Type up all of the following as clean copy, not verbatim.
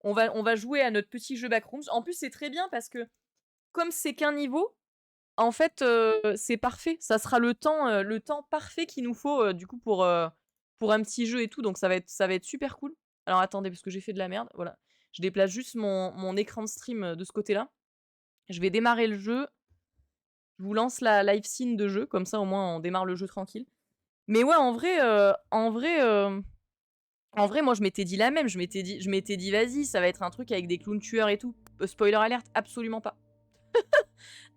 on va jouer à notre petit jeu Backrooms. En plus, c'est très bien parce que comme c'est qu'un niveau, en fait, c'est parfait. Ça sera le temps parfait qu'il nous faut, du coup pour un petit jeu et tout, donc ça va être super cool. Alors attendez, parce que j'ai fait de la merde, voilà. Je déplace juste mon écran de stream, de ce côté-là. Je vais démarrer le jeu. Je vous lance la live scene de jeu, comme ça au moins on démarre le jeu tranquille. Mais ouais, en vrai, moi je m'étais dit la même. Je m'étais dit, vas-y, ça va être un truc avec des clowns tueurs et tout. Spoiler alerte, absolument pas.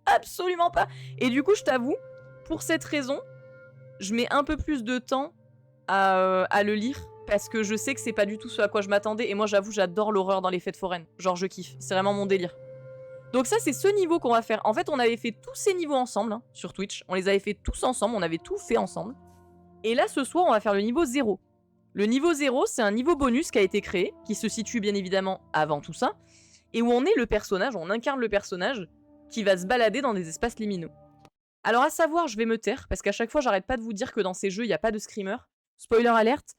Absolument pas. Et du coup, je t'avoue, pour cette raison, je mets un peu plus de temps à le lire parce que je sais que c'est pas du tout ce à quoi je m'attendais. Et moi, j'avoue, j'adore l'horreur dans les fêtes foraines. Genre, je kiffe. C'est vraiment mon délire. Donc ça, c'est ce niveau qu'on va faire. En fait, on avait fait tous ces niveaux ensemble hein, sur Twitch. On les avait fait tous ensemble. On avait tout fait ensemble. Et là, ce soir, on va faire le niveau 0. Le niveau 0, c'est un niveau bonus qui a été créé, qui se situe bien évidemment avant tout ça, et où on est le personnage, on incarne le personnage qui va se balader dans des espaces liminaux. Alors à savoir, je vais me taire, parce qu'à chaque fois, j'arrête pas de vous dire que dans ces jeux, il n'y a pas de screamer. Spoiler alerte,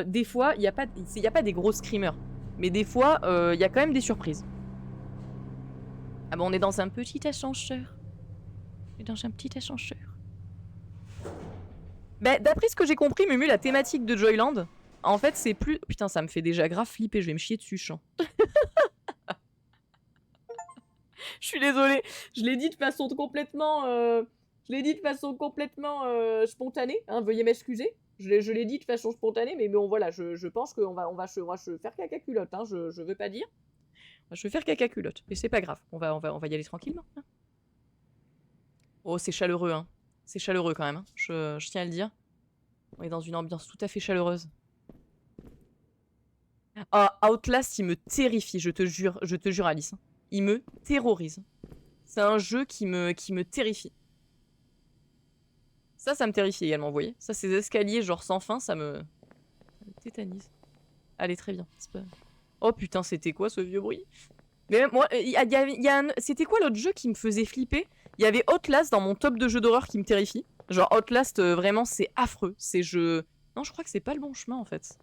des fois, il n'y a pas des gros screamers. Mais des fois, il y a quand même des surprises. Ah bon, on est dans un petit ascenseur. On est dans un petit ascenseur. Bah, d'après ce que j'ai compris, Mumu, la thématique de Joyland, en fait, c'est plus... Putain, ça me fait déjà grave flipper, je vais me chier dessus, chant. Je suis désolée, je l'ai dit de façon complètement... spontanée, hein, veuillez m'excuser. Je l'ai dit de façon spontanée, mais bon, voilà, je pense qu'on va se faire caca culotte, hein, je veux pas dire. Je vais faire caca culotte, mais c'est pas grave, on va y aller tranquillement. Hein. Oh, c'est chaleureux, hein. C'est chaleureux quand même, hein. Je tiens à le dire. On est dans une ambiance tout à fait chaleureuse. Ah, Outlast, il me terrifie, je te jure, Alice. Il me terrorise. C'est un jeu qui me terrifie. Ça me terrifie également, vous voyez. Ça, ces escaliers genre sans fin, ça me tétanise. Allez, très bien. Pas... Oh putain, c'était quoi ce vieux bruit? Mais moi, c'était quoi l'autre jeu qui me faisait flipper? Il y avait Outlast dans mon top de jeux d'horreur qui me terrifie. Genre Outlast, vraiment, c'est affreux. C'est jeu... Non, je crois que c'est pas le bon chemin, en fait.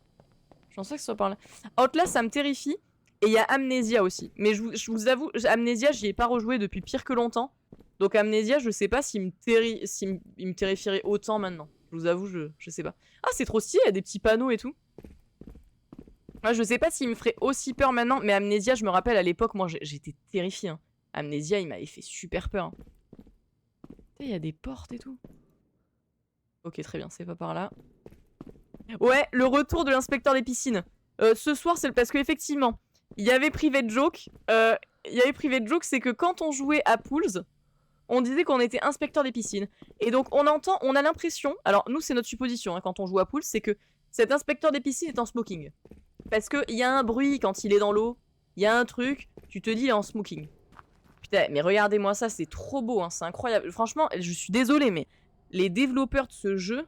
Je pense pas que ce soit par là. Outlast, ça me terrifie. Et il y a Amnesia aussi. Mais je vous avoue, Amnesia, j'y ai pas rejoué depuis pire que longtemps. Donc Amnesia, je sais pas s'il me terrifierait autant maintenant. Je vous avoue, je sais pas. Ah, c'est trop stylé, il y a des petits panneaux et tout. Moi, je sais pas s'il me ferait aussi peur maintenant, mais Amnesia, je me rappelle à l'époque, moi j'étais terrifiée. Hein. Amnesia, il m'avait fait super peur. Hein. Il y a des portes et tout. Ok, très bien, c'est pas par là. Ouais, le retour de l'inspecteur des piscines. Ce soir, c'est parce qu'effectivement, il y avait Private Joke. C'est que quand on jouait à Pools, on disait qu'on était inspecteur des piscines. Et donc, on a l'impression, alors nous, c'est notre supposition hein, quand on joue à Pools, c'est que cet inspecteur des piscines est en smoking. Parce qu'il y a un bruit quand il est dans l'eau, il y a un truc, tu te dis il est en smoking. Putain, mais regardez-moi ça, c'est trop beau, hein, c'est incroyable. Franchement, je suis désolée, mais les développeurs de ce jeu,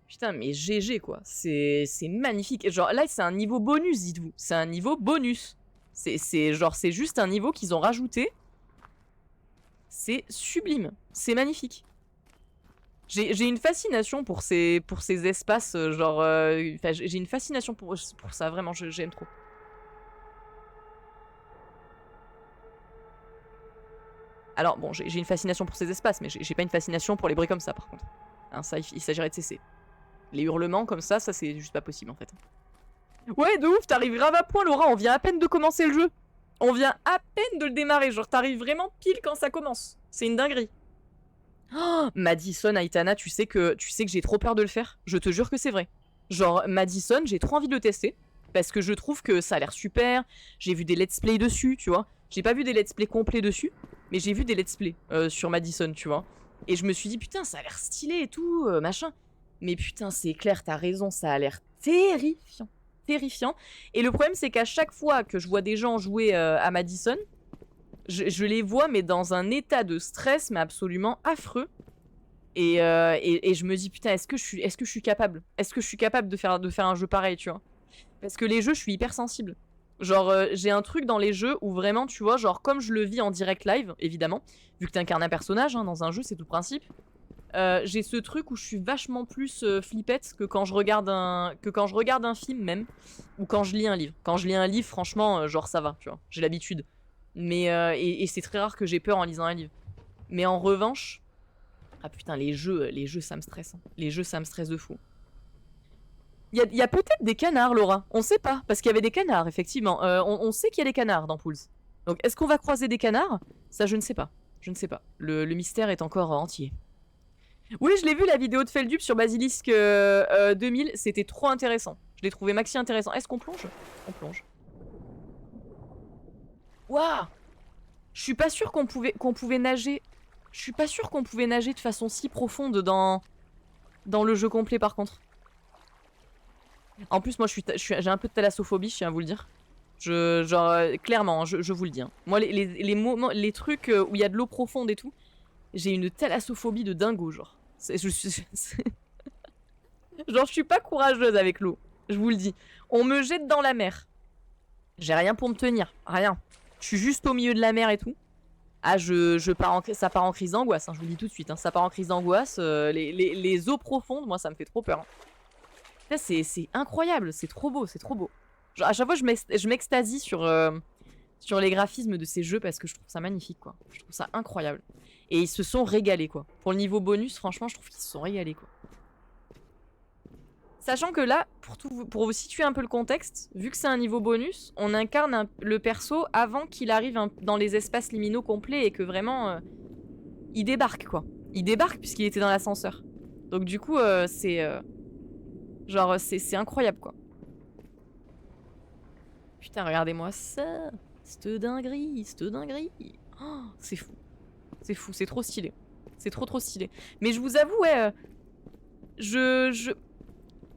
putain, mais GG quoi, c'est magnifique. Genre là, c'est un niveau bonus, dites-vous. C'est un niveau bonus. C'est juste un niveau qu'ils ont rajouté. C'est sublime, c'est magnifique. J'ai une fascination pour ces espaces, genre... j'ai une fascination pour ça, vraiment, j'aime trop. Alors, bon, j'ai une fascination pour ces espaces, mais j'ai pas une fascination pour les bruits comme ça, par contre. Hein, ça, il s'agirait de cesser. Les hurlements comme ça c'est juste pas possible, en fait. Ouais, de ouf, t'arrives grave à point, Laura, on vient à peine de commencer le jeu. On vient à peine de le démarrer, genre t'arrives vraiment pile quand ça commence. C'est une dinguerie. Oh, Madison, Aitana, tu sais que j'ai trop peur de le faire. Je te jure que c'est vrai. Genre, Madison, j'ai trop envie de le tester. Parce que je trouve que ça a l'air super. J'ai vu des let's play dessus, tu vois. J'ai pas vu des let's play complets dessus. Mais j'ai vu des let's play sur Madison, tu vois. Et je me suis dit, putain, ça a l'air stylé et tout, machin. Mais putain, c'est clair, t'as raison, ça a l'air terrifiant. Terrifiant. Et le problème, c'est qu'à chaque fois que je vois des gens jouer à Madison... Je les vois, mais dans un état de stress, mais absolument affreux. Et je me dis, putain, est-ce que je suis capable? Est-ce que je suis capable de faire un jeu pareil, tu vois? Parce que les jeux, je suis hyper sensible. Genre, j'ai un truc dans les jeux où vraiment, tu vois, genre, comme je le vis en direct live, évidemment, vu que t'incarnes un personnage hein, dans un jeu, c'est tout le principe. j'ai ce truc où je suis vachement plus flippette que quand je regarde un film même, ou quand je lis un livre. Quand je lis un livre, franchement, genre ça va, tu vois, j'ai l'habitude. Mais et c'est très rare que j'ai peur en lisant un livre. Mais en revanche, ah putain, les jeux ça me stresse. Hein. Les jeux ça me stresse de fou. Il y a peut-être des canards, Laura. On sait pas, parce qu'il y avait des canards, effectivement. On sait qu'il y a des canards dans Pools. Donc est-ce qu'on va croiser des canards? Ça, je ne sais pas. Je ne sais pas. Le mystère est encore entier. Oui, je l'ai vu la vidéo de Feldup sur Basilisk 2000, c'était trop intéressant. Je l'ai trouvé maxi intéressant. Est-ce qu'on plonge? On plonge. Waouh! Je suis pas sûre qu'on pouvait nager. Je suis pas sûre qu'on pouvait nager de façon si profonde dans le jeu complet par contre. En plus, moi j'ai un peu de thalassophobie, je tiens à vous le dire. Clairement, je vous le dis. Hein. Moi, les trucs où il y a de l'eau profonde et tout, j'ai une thalassophobie de dingo, genre. Genre, je suis pas courageuse avec l'eau. Je vous le dis. On me jette dans la mer. J'ai rien pour me tenir. Rien. Je suis juste au milieu de la mer et tout. Ah, ça part en crise d'angoisse. Hein, je vous le dis tout de suite. Hein, ça part en crise d'angoisse. Les eaux profondes, moi, ça me fait trop peur. Hein. Là, c'est incroyable. C'est trop beau. C'est trop beau. Genre, à chaque fois, je m'extasie sur les graphismes de ces jeux parce que je trouve ça magnifique, quoi. Je trouve ça incroyable. Et ils se sont régalés, quoi. Pour le niveau bonus, franchement, je trouve qu'ils se sont régalés, quoi. Sachant que là, pour vous situer un peu le contexte, vu que c'est un niveau bonus, on incarne le perso avant qu'il arrive dans les espaces liminaux complets et que vraiment, il débarque, quoi. Il débarque puisqu'il était dans l'ascenseur. Donc du coup, c'est incroyable, quoi. Putain, regardez-moi ça. Cette dinguerie. Oh, c'est fou. C'est fou, c'est trop stylé. C'est trop stylé. Mais je vous avoue, ouais,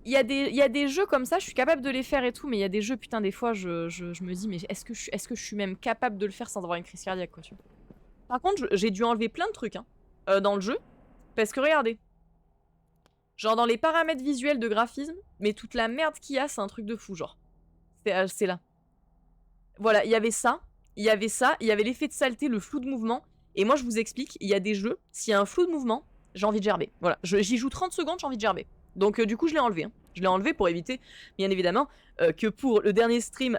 il y a des jeux comme ça, je suis capable de les faire et tout, mais il y a des jeux, putain, des fois, je me dis, mais est-ce que je suis même capable de le faire sans avoir une crise cardiaque, quoi, tu vois. Par contre, j'ai dû enlever plein de trucs, hein, dans le jeu, parce que regardez. Genre, dans les paramètres visuels de graphisme, mais toute la merde qu'il y a, c'est un truc de fou, genre. C'est là. Voilà, il y avait ça, il y avait l'effet de saleté, le flou de mouvement, et moi, je vous explique, il y a des jeux, s'il y a un flou de mouvement, j'ai envie de gerber. Voilà, j'y joue 30 secondes, j'ai envie de gerber. Donc du coup je l'ai enlevé. Hein. Je l'ai enlevé pour éviter, bien évidemment, que pour le dernier stream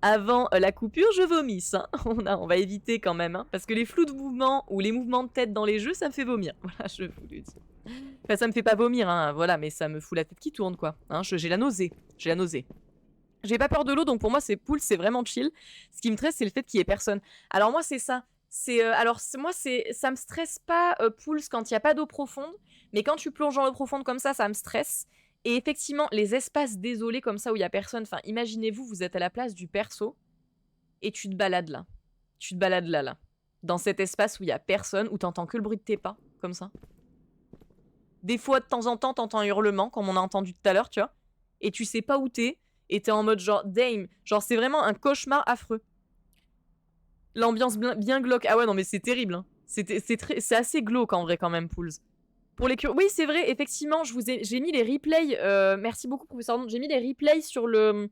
avant la coupure, je vomisse. Hein. On va éviter quand même. Hein, parce que les flous de mouvement ou les mouvements de tête dans les jeux, ça me fait vomir. Voilà, je vous le dis. Enfin, ça me fait pas vomir, hein, voilà, mais ça me fout la tête qui tourne, quoi. Hein, j'ai la nausée. J'ai la nausée. J'ai pas peur de l'eau, donc pour moi, c'est Pools, c'est vraiment chill. Ce qui me stresse, c'est le fait qu'il y ait personne. Alors moi, c'est ça. Moi, ça me stresse pas Pools quand il n'y a pas d'eau profonde. Mais quand tu plonges dans l'eau profonde comme ça me stresse. Et effectivement, les espaces désolés comme ça où il y a personne, enfin, imaginez-vous, vous êtes à la place du perso et tu te balades là. Tu te balades là. Dans cet espace où il y a personne, où t'entends que le bruit de tes pas, comme ça. Des fois, de temps en temps, t'entends un hurlement, comme on a entendu tout à l'heure, tu vois. Et tu sais pas où t'es, et t'es en mode genre, damn. Genre, c'est vraiment un cauchemar affreux. L'ambiance bien glauque. Ah ouais, non, mais c'est terrible. Hein. C'est assez glauque en vrai, quand même, Pools. Pour les oui, c'est vrai, effectivement, j'ai mis les replays, merci beaucoup professeur, j'ai mis les replays sur le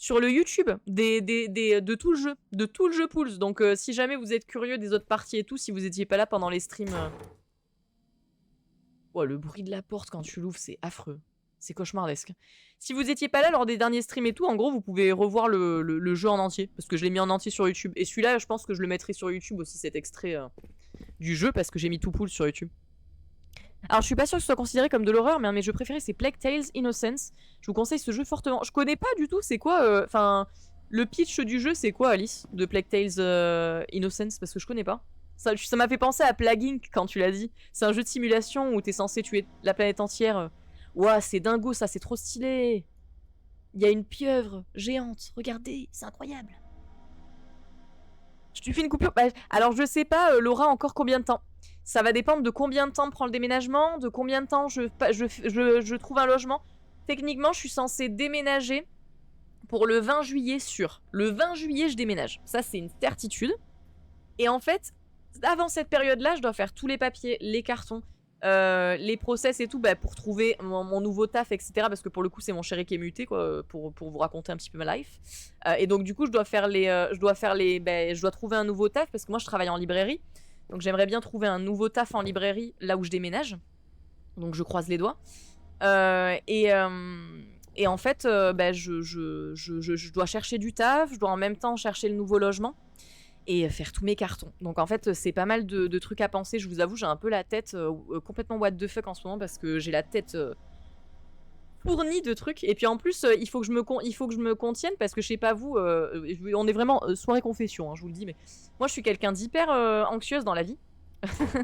YouTube de tout le jeu Pools. Donc si jamais vous êtes curieux des autres parties et tout, si vous étiez pas là pendant les streams. Ouais, le bruit de la porte quand tu l'ouvres, c'est affreux. C'est cauchemardesque. Si vous étiez pas là lors des derniers streams et tout, en gros, vous pouvez revoir le jeu en entier, parce que je l'ai mis en entier sur YouTube. Et celui-là, je pense que je le mettrai sur YouTube aussi, cet extrait du jeu, parce que j'ai mis tout Pools sur YouTube. Alors je suis pas sûre que ce soit considéré comme de l'horreur, mais un de mes jeux préférés c'est Plague Tales Innocence. Je vous conseille ce jeu fortement. Je connais pas du tout c'est quoi, enfin, le pitch du jeu c'est quoi Alice, de Plague Tales Innocence, parce que je connais pas. Ça m'a fait penser à Plague Inc quand tu l'as dit. C'est un jeu de simulation où t'es censé tuer la planète entière. Ouah, c'est dingo ça, c'est trop stylé. Il y a une pieuvre géante, regardez, c'est incroyable. Je te fais une coupure. Bah, alors je sais pas, Laura, encore combien de temps? Ça va dépendre de combien de temps prend le déménagement, de combien de temps je trouve un logement. Techniquement, je suis censée déménager pour le 20 juillet sûr. Le 20 juillet, je déménage. Ça, c'est une certitude. Et en fait, avant cette période-là, je dois faire tous les papiers, les cartons, les process et tout, bah, pour trouver mon nouveau taf, etc. Parce que pour le coup, c'est mon chéri qui est muté, quoi, pour vous raconter un petit peu ma life. Et donc, du coup, je dois trouver un nouveau taf parce que moi, je travaille en librairie. Donc j'aimerais bien trouver un nouveau taf en librairie là où je déménage. Donc je croise les doigts. Et en fait, bah, je dois chercher du taf, je dois en même temps chercher le nouveau logement et faire tous mes cartons. Donc en fait, c'est pas mal de trucs à penser. Je vous avoue, j'ai un peu la tête complètement what the fuck en ce moment parce que j'ai la tête fournie de trucs. Et puis en plus, il faut que je me contienne parce que je sais pas vous, on est vraiment soirée confession, hein, je vous le dis, mais moi je suis quelqu'un d'hyper anxieuse dans la vie,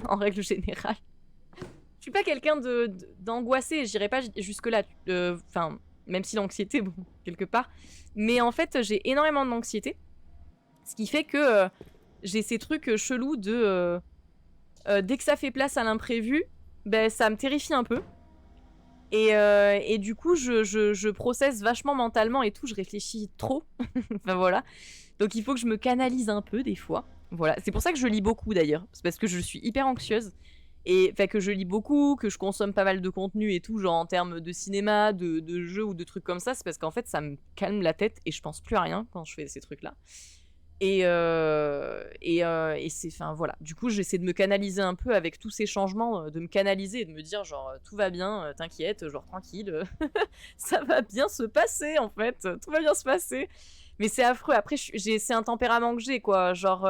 en règle générale. Je suis pas quelqu'un d'angoissé, j'irai pas jusque-là. Enfin, même si l'anxiété, bon, quelque part. Mais en fait, j'ai énormément d'anxiété. Ce qui fait que j'ai ces trucs chelous de... dès que ça fait place à l'imprévu, ben, ça me terrifie un peu. Et du coup, je processe vachement mentalement et tout, je réfléchis trop. Enfin voilà. Donc il faut que je me canalise un peu des fois. Voilà. C'est pour ça que je lis beaucoup d'ailleurs. C'est parce que je suis hyper anxieuse. Et fait que je lis beaucoup, que je consomme pas mal de contenu et tout, genre en termes de cinéma, de jeux ou de trucs comme ça, c'est parce qu'en fait ça me calme la tête et je pense plus à rien quand je fais ces trucs-là. Et c'est, enfin voilà. Du coup, j'essaie de me canaliser un peu avec tous ces changements, de me canaliser et de me dire genre tout va bien, t'inquiète, genre tranquille, ça va bien se passer en fait, tout va bien se passer. Mais c'est affreux. Après, c'est un tempérament que j'ai quoi, genre.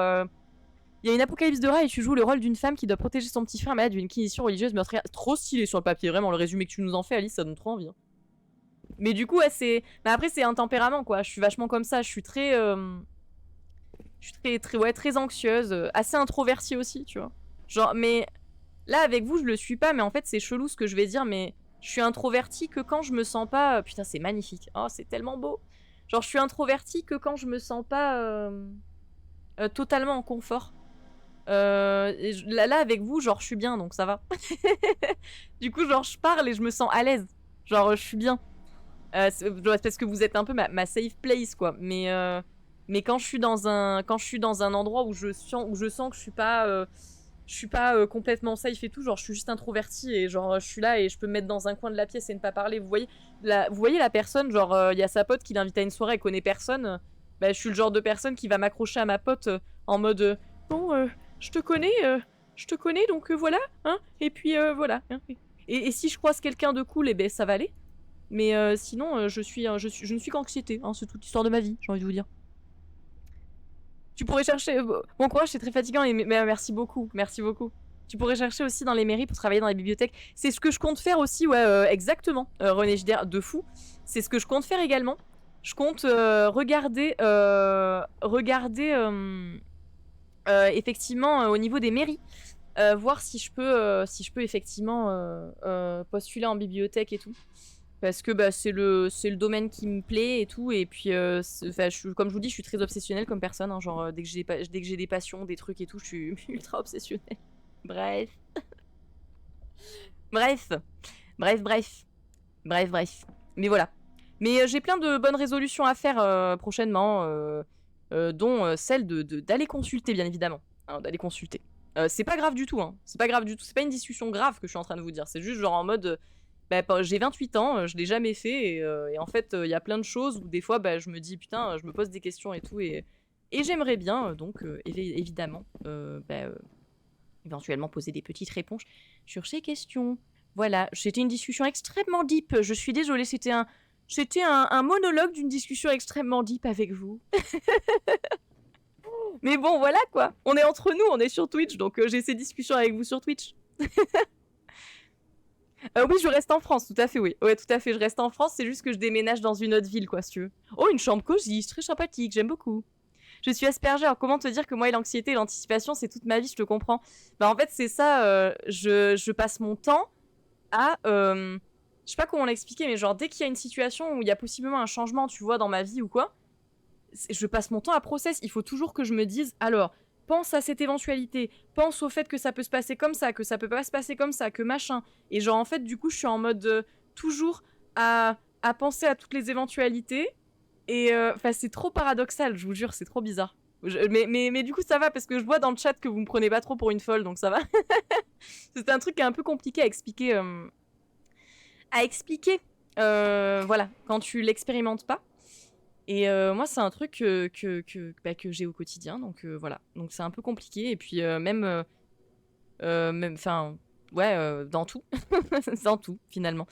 Il y a une apocalypse de rats et tu joues le rôle d'une femme qui doit protéger son petit frère malade d'une inquisition religieuse meurtrière. Trop stylé sur le papier, vraiment. Le résumé que tu nous en fais, Alice, ça donne trop envie. Hein. Mais du coup, ouais, c'est. Mais après, c'est un tempérament, quoi. Je suis vachement comme ça. Je suis très. Ouais, très anxieuse. Assez introvertie aussi, tu vois. Genre, mais. Là, avec vous, je le suis pas, mais en fait, c'est chelou ce que je vais dire, mais. Je suis introvertie que quand je me sens pas. Putain, c'est magnifique. Oh, c'est tellement beau. Genre, je suis introvertie que quand je me sens pas. Totalement en confort. Là, avec vous, genre, je suis bien, donc ça va. Du coup, genre, je parle et je me sens à l'aise. Genre, je suis bien. C'est parce que vous êtes un peu ma safe place, quoi. Mais quand je suis dans un endroit où je sens que je suis pas complètement safe et tout, genre, je suis juste introvertie et genre, je suis là et je peux me mettre dans un coin de la pièce et ne pas parler. Vous voyez la personne, genre, il y a sa pote qui l'invite à une soirée, elle connaît personne. Bah, je suis le genre de personne qui va m'accrocher à ma pote en mode bon, je te connais, donc voilà, hein, et puis voilà. Hein, et si je croise quelqu'un de cool, eh ben ça va aller. Mais sinon, je ne suis qu'anxiété, hein, c'est toute l'histoire de ma vie, j'ai envie de vous dire. Tu pourrais chercher. Bon courage, c'est très fatigant, mais merci beaucoup, merci beaucoup. Tu pourrais chercher aussi dans les mairies pour travailler dans les bibliothèques. C'est ce que je compte faire aussi, ouais, exactement. René Gider, de fou. C'est ce que je compte faire également. Je compte regarder effectivement au niveau des mairies. Voir si je peux effectivement postuler en bibliothèque et tout. Parce que bah, c'est le domaine qui me plaît et tout. Et puis, comme je vous dis, je suis très obsessionnelle comme personne. Hein, genre, dès que j'ai des passions, des trucs et tout, je suis ultra obsessionnelle. Bref. Bref. Bref, bref. Bref, bref. Mais voilà. Mais j'ai plein de bonnes résolutions à faire prochainement, dont celle d'aller consulter, bien évidemment. Hein, d'aller consulter. C'est pas grave du tout, hein. C'est pas grave du tout. C'est pas une discussion grave que je suis en train de vous dire. C'est juste genre en mode... bah, j'ai 28 ans, je l'ai jamais fait, et en fait, il y a plein de choses où des fois, bah, je me dis, putain, je me pose des questions et tout, et j'aimerais bien, donc, évidemment, éventuellement poser des petites réponses sur ces questions. Voilà, c'était une discussion extrêmement deep, je suis désolée, c'était un monologue d'une discussion extrêmement deep avec vous. Mais bon, voilà quoi, on est entre nous, on est sur Twitch, donc j'ai ces discussions avec vous sur Twitch. Oui, je reste en France, tout à fait, oui. Ouais, tout à fait, je reste en France, c'est juste que je déménage dans une autre ville, quoi, si tu veux. Oh, une chambre cosy, c'est très sympathique, j'aime beaucoup. Je suis Asperger, alors comment te dire que moi et l'anxiété et l'anticipation, c'est toute ma vie, je te comprends. Bah en fait, c'est ça, je passe mon temps à... je sais pas comment l'expliquer, mais genre, dès qu'il y a une situation où il y a possiblement un changement, tu vois, dans ma vie ou quoi, je passe mon temps à process. Il faut toujours que je me dise, alors... pense à cette éventualité, pense au fait que ça peut se passer comme ça, que ça peut pas se passer comme ça, que machin. Et genre, en fait, du coup, je suis en mode toujours à penser à toutes les éventualités. Et enfin, c'est trop paradoxal, je vous jure, c'est trop bizarre. Mais du coup, ça va, parce que je vois dans le chat que vous me prenez pas trop pour une folle, donc ça va. C'est un truc qui est un peu compliqué à expliquer. Voilà, quand tu l'expérimentes pas. Et moi, c'est un truc que j'ai au quotidien, donc voilà. Donc c'est un peu compliqué. Et puis même même, enfin, ouais, dans tout. Dans tout, finalement.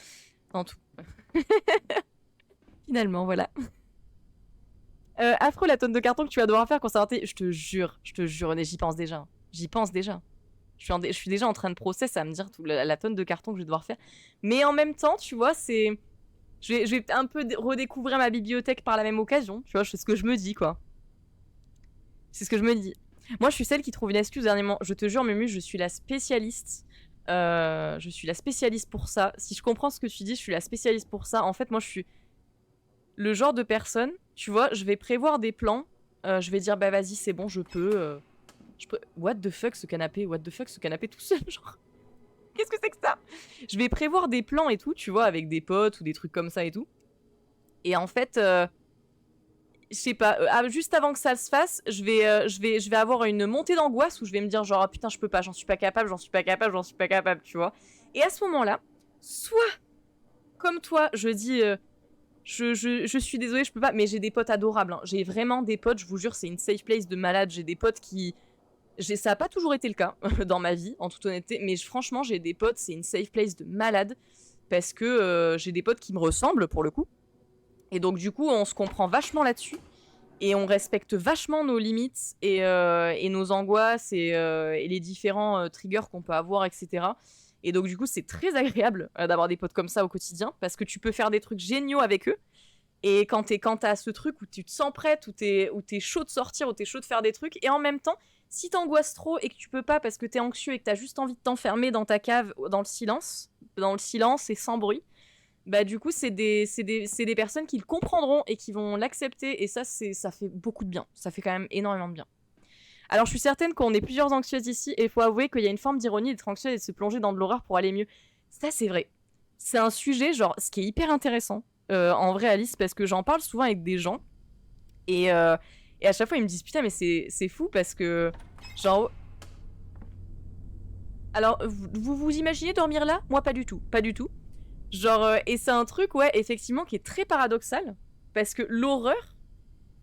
Dans tout. Finalement, voilà. Affreux la tonne de carton que tu vas devoir faire concernant tes... Je te jure, j'y pense déjà. J'y pense déjà. Je suis déjà en train de process à me dire la tonne de carton que je vais devoir faire. Mais en même temps, tu vois, c'est... Je vais un peu redécouvrir ma bibliothèque par la même occasion. Tu vois, c'est ce que je me dis, quoi. C'est ce que je me dis. Moi, je suis celle qui trouve une excuse dernièrement. Je te jure, Mumu, je suis la spécialiste. Je suis la spécialiste pour ça. Si je comprends ce que tu dis, je suis la spécialiste pour ça. En fait, moi, je suis le genre de personne, tu vois, je vais prévoir des plans. Je vais dire, bah vas-y, c'est bon, je peux... What the fuck, ce canapé? What the fuck, ce canapé tout seul, genre... Qu'est-ce que c'est que ça? Je vais prévoir des plans et tout, tu vois, avec des potes ou des trucs comme ça et tout. Et en fait, je sais pas, juste avant que ça se fasse, je vais avoir une montée d'angoisse où je vais me dire genre, ah, putain, je peux pas, j'en suis pas capable, tu vois. Et à ce moment-là, soit, comme toi, je dis, je suis désolée, je peux pas, mais j'ai des potes adorables, hein. J'ai vraiment des potes, je vous jure, c'est une safe place de malade. J'ai des potes qui... Ça a pas toujours été le cas dans ma vie, en toute honnêteté, mais franchement, j'ai des potes, c'est une safe place de malade, parce que j'ai des potes qui me ressemblent, pour le coup. Et donc, du coup, on se comprend vachement là-dessus, et on respecte vachement nos limites, et nos angoisses, et les différents triggers qu'on peut avoir, etc. Et donc, du coup, c'est très agréable d'avoir des potes comme ça au quotidien, parce que tu peux faire des trucs géniaux avec eux. Et quand t'as ce truc où tu te sens prête, où t'es chaud de sortir, où t'es chaud de faire des trucs, et en même temps, si t'angoisses trop et que tu peux pas parce que t'es anxieux et que t'as juste envie de t'enfermer dans ta cave, dans le silence et sans bruit, bah du coup, c'est des personnes qui le comprendront et qui vont l'accepter, et ça fait beaucoup de bien. Ça fait quand même énormément de bien. Alors, je suis certaine qu'on est plusieurs anxieuses ici, et il faut avouer qu'il y a une forme d'ironie d'être anxieuse et de se plonger dans de l'horreur pour aller mieux. Ça, c'est vrai. C'est un sujet, genre, ce qui est hyper intéressant, en vrai, Alice, parce que j'en parle souvent avec des gens, et à chaque fois, ils me disent, putain, mais c'est fou, parce que, genre... Alors, vous imaginez dormir là? Moi, pas du tout. Pas du tout. Genre, et c'est un truc, ouais, effectivement, qui est très paradoxal, parce que l'horreur,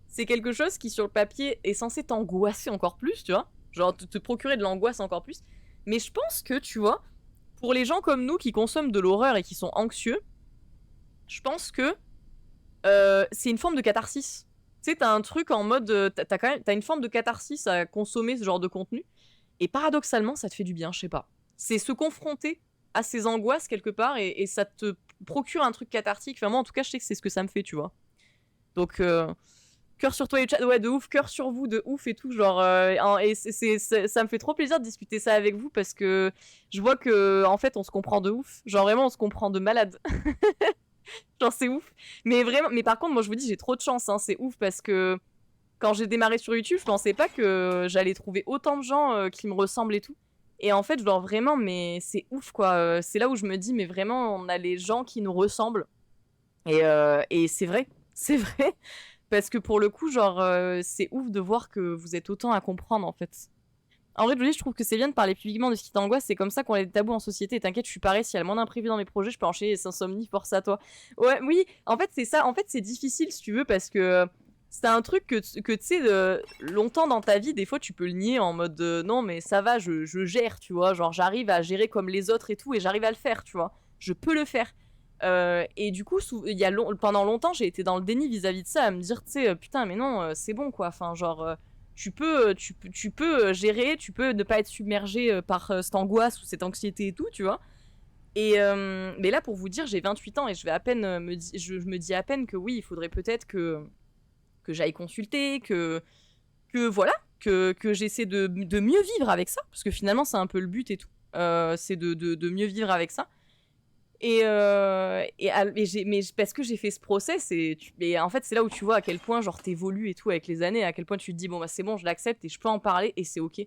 c'est quelque chose qui, sur le papier, est censé t'angoisser encore plus, tu vois. Genre, te procurer de l'angoisse encore plus. Mais je pense que, tu vois, pour les gens comme nous qui consomment de l'horreur et qui sont anxieux, je pense que c'est une forme de catharsis. Tu sais, t'as un truc en mode... T'as une forme de catharsis à consommer ce genre de contenu. Et paradoxalement, ça te fait du bien, je sais pas. C'est se confronter à ces angoisses quelque part, et ça te procure un truc cathartique. Enfin, moi, en tout cas, je sais que c'est ce que ça me fait, tu vois. Donc... cœur sur toi et chat, ouais, de ouf, cœur sur vous, de ouf et tout, genre, et ça me fait trop plaisir de discuter ça avec vous, parce que je vois que, en fait, on se comprend de ouf, genre vraiment, on se comprend de malade. Genre, c'est ouf. Mais vraiment, mais par contre, moi, je vous dis, j'ai trop de chance, hein, c'est ouf, parce que quand j'ai démarré sur YouTube, je pensais pas que j'allais trouver autant de gens qui me ressemblent et tout. Et en fait, genre, vraiment, mais c'est ouf, quoi. C'est là où je me dis, mais vraiment, on a les gens qui nous ressemblent. Et c'est vrai, c'est vrai. Parce que pour le coup, genre, c'est ouf de voir que vous êtes autant à comprendre, en fait. En vrai, je trouve que c'est bien de parler publiquement de ce qui t'angoisse. C'est comme ça qu'on a des tabous en société. Et t'inquiète, je suis pareil. S'il y a le moins d'imprévu dans mes projets, je peux enchaîner les insomnies, force à toi. Ouais, oui, en fait, c'est ça. En fait, c'est difficile, si tu veux, parce que c'est un truc que tu sais, longtemps dans ta vie, des fois, tu peux le nier en mode non, mais ça va, je gère, tu vois. Genre, j'arrive à gérer comme les autres et tout, et j'arrive à le faire, tu vois. Je peux le faire. Et du coup, pendant longtemps, j'ai été dans le déni vis-à-vis de ça, à me dire, tu sais, putain, mais non, c'est bon, quoi. Enfin, genre, tu peux gérer, tu peux ne pas être submergé par cette angoisse ou cette anxiété et tout, tu vois. Mais là, pour vous dire, j'ai 28 ans et je vais à peine je me dis à peine que oui, il faudrait peut-être que j'aille consulter, que voilà, que j'essaie de mieux vivre avec ça, parce que finalement, c'est un peu le but et tout. C'est de mieux vivre avec ça. Mais parce que j'ai fait ce process, et en fait c'est là où tu vois à quel point genre t'évolues et tout avec les années, à quel point tu te dis bon bah c'est bon, je l'accepte et je peux en parler et c'est ok.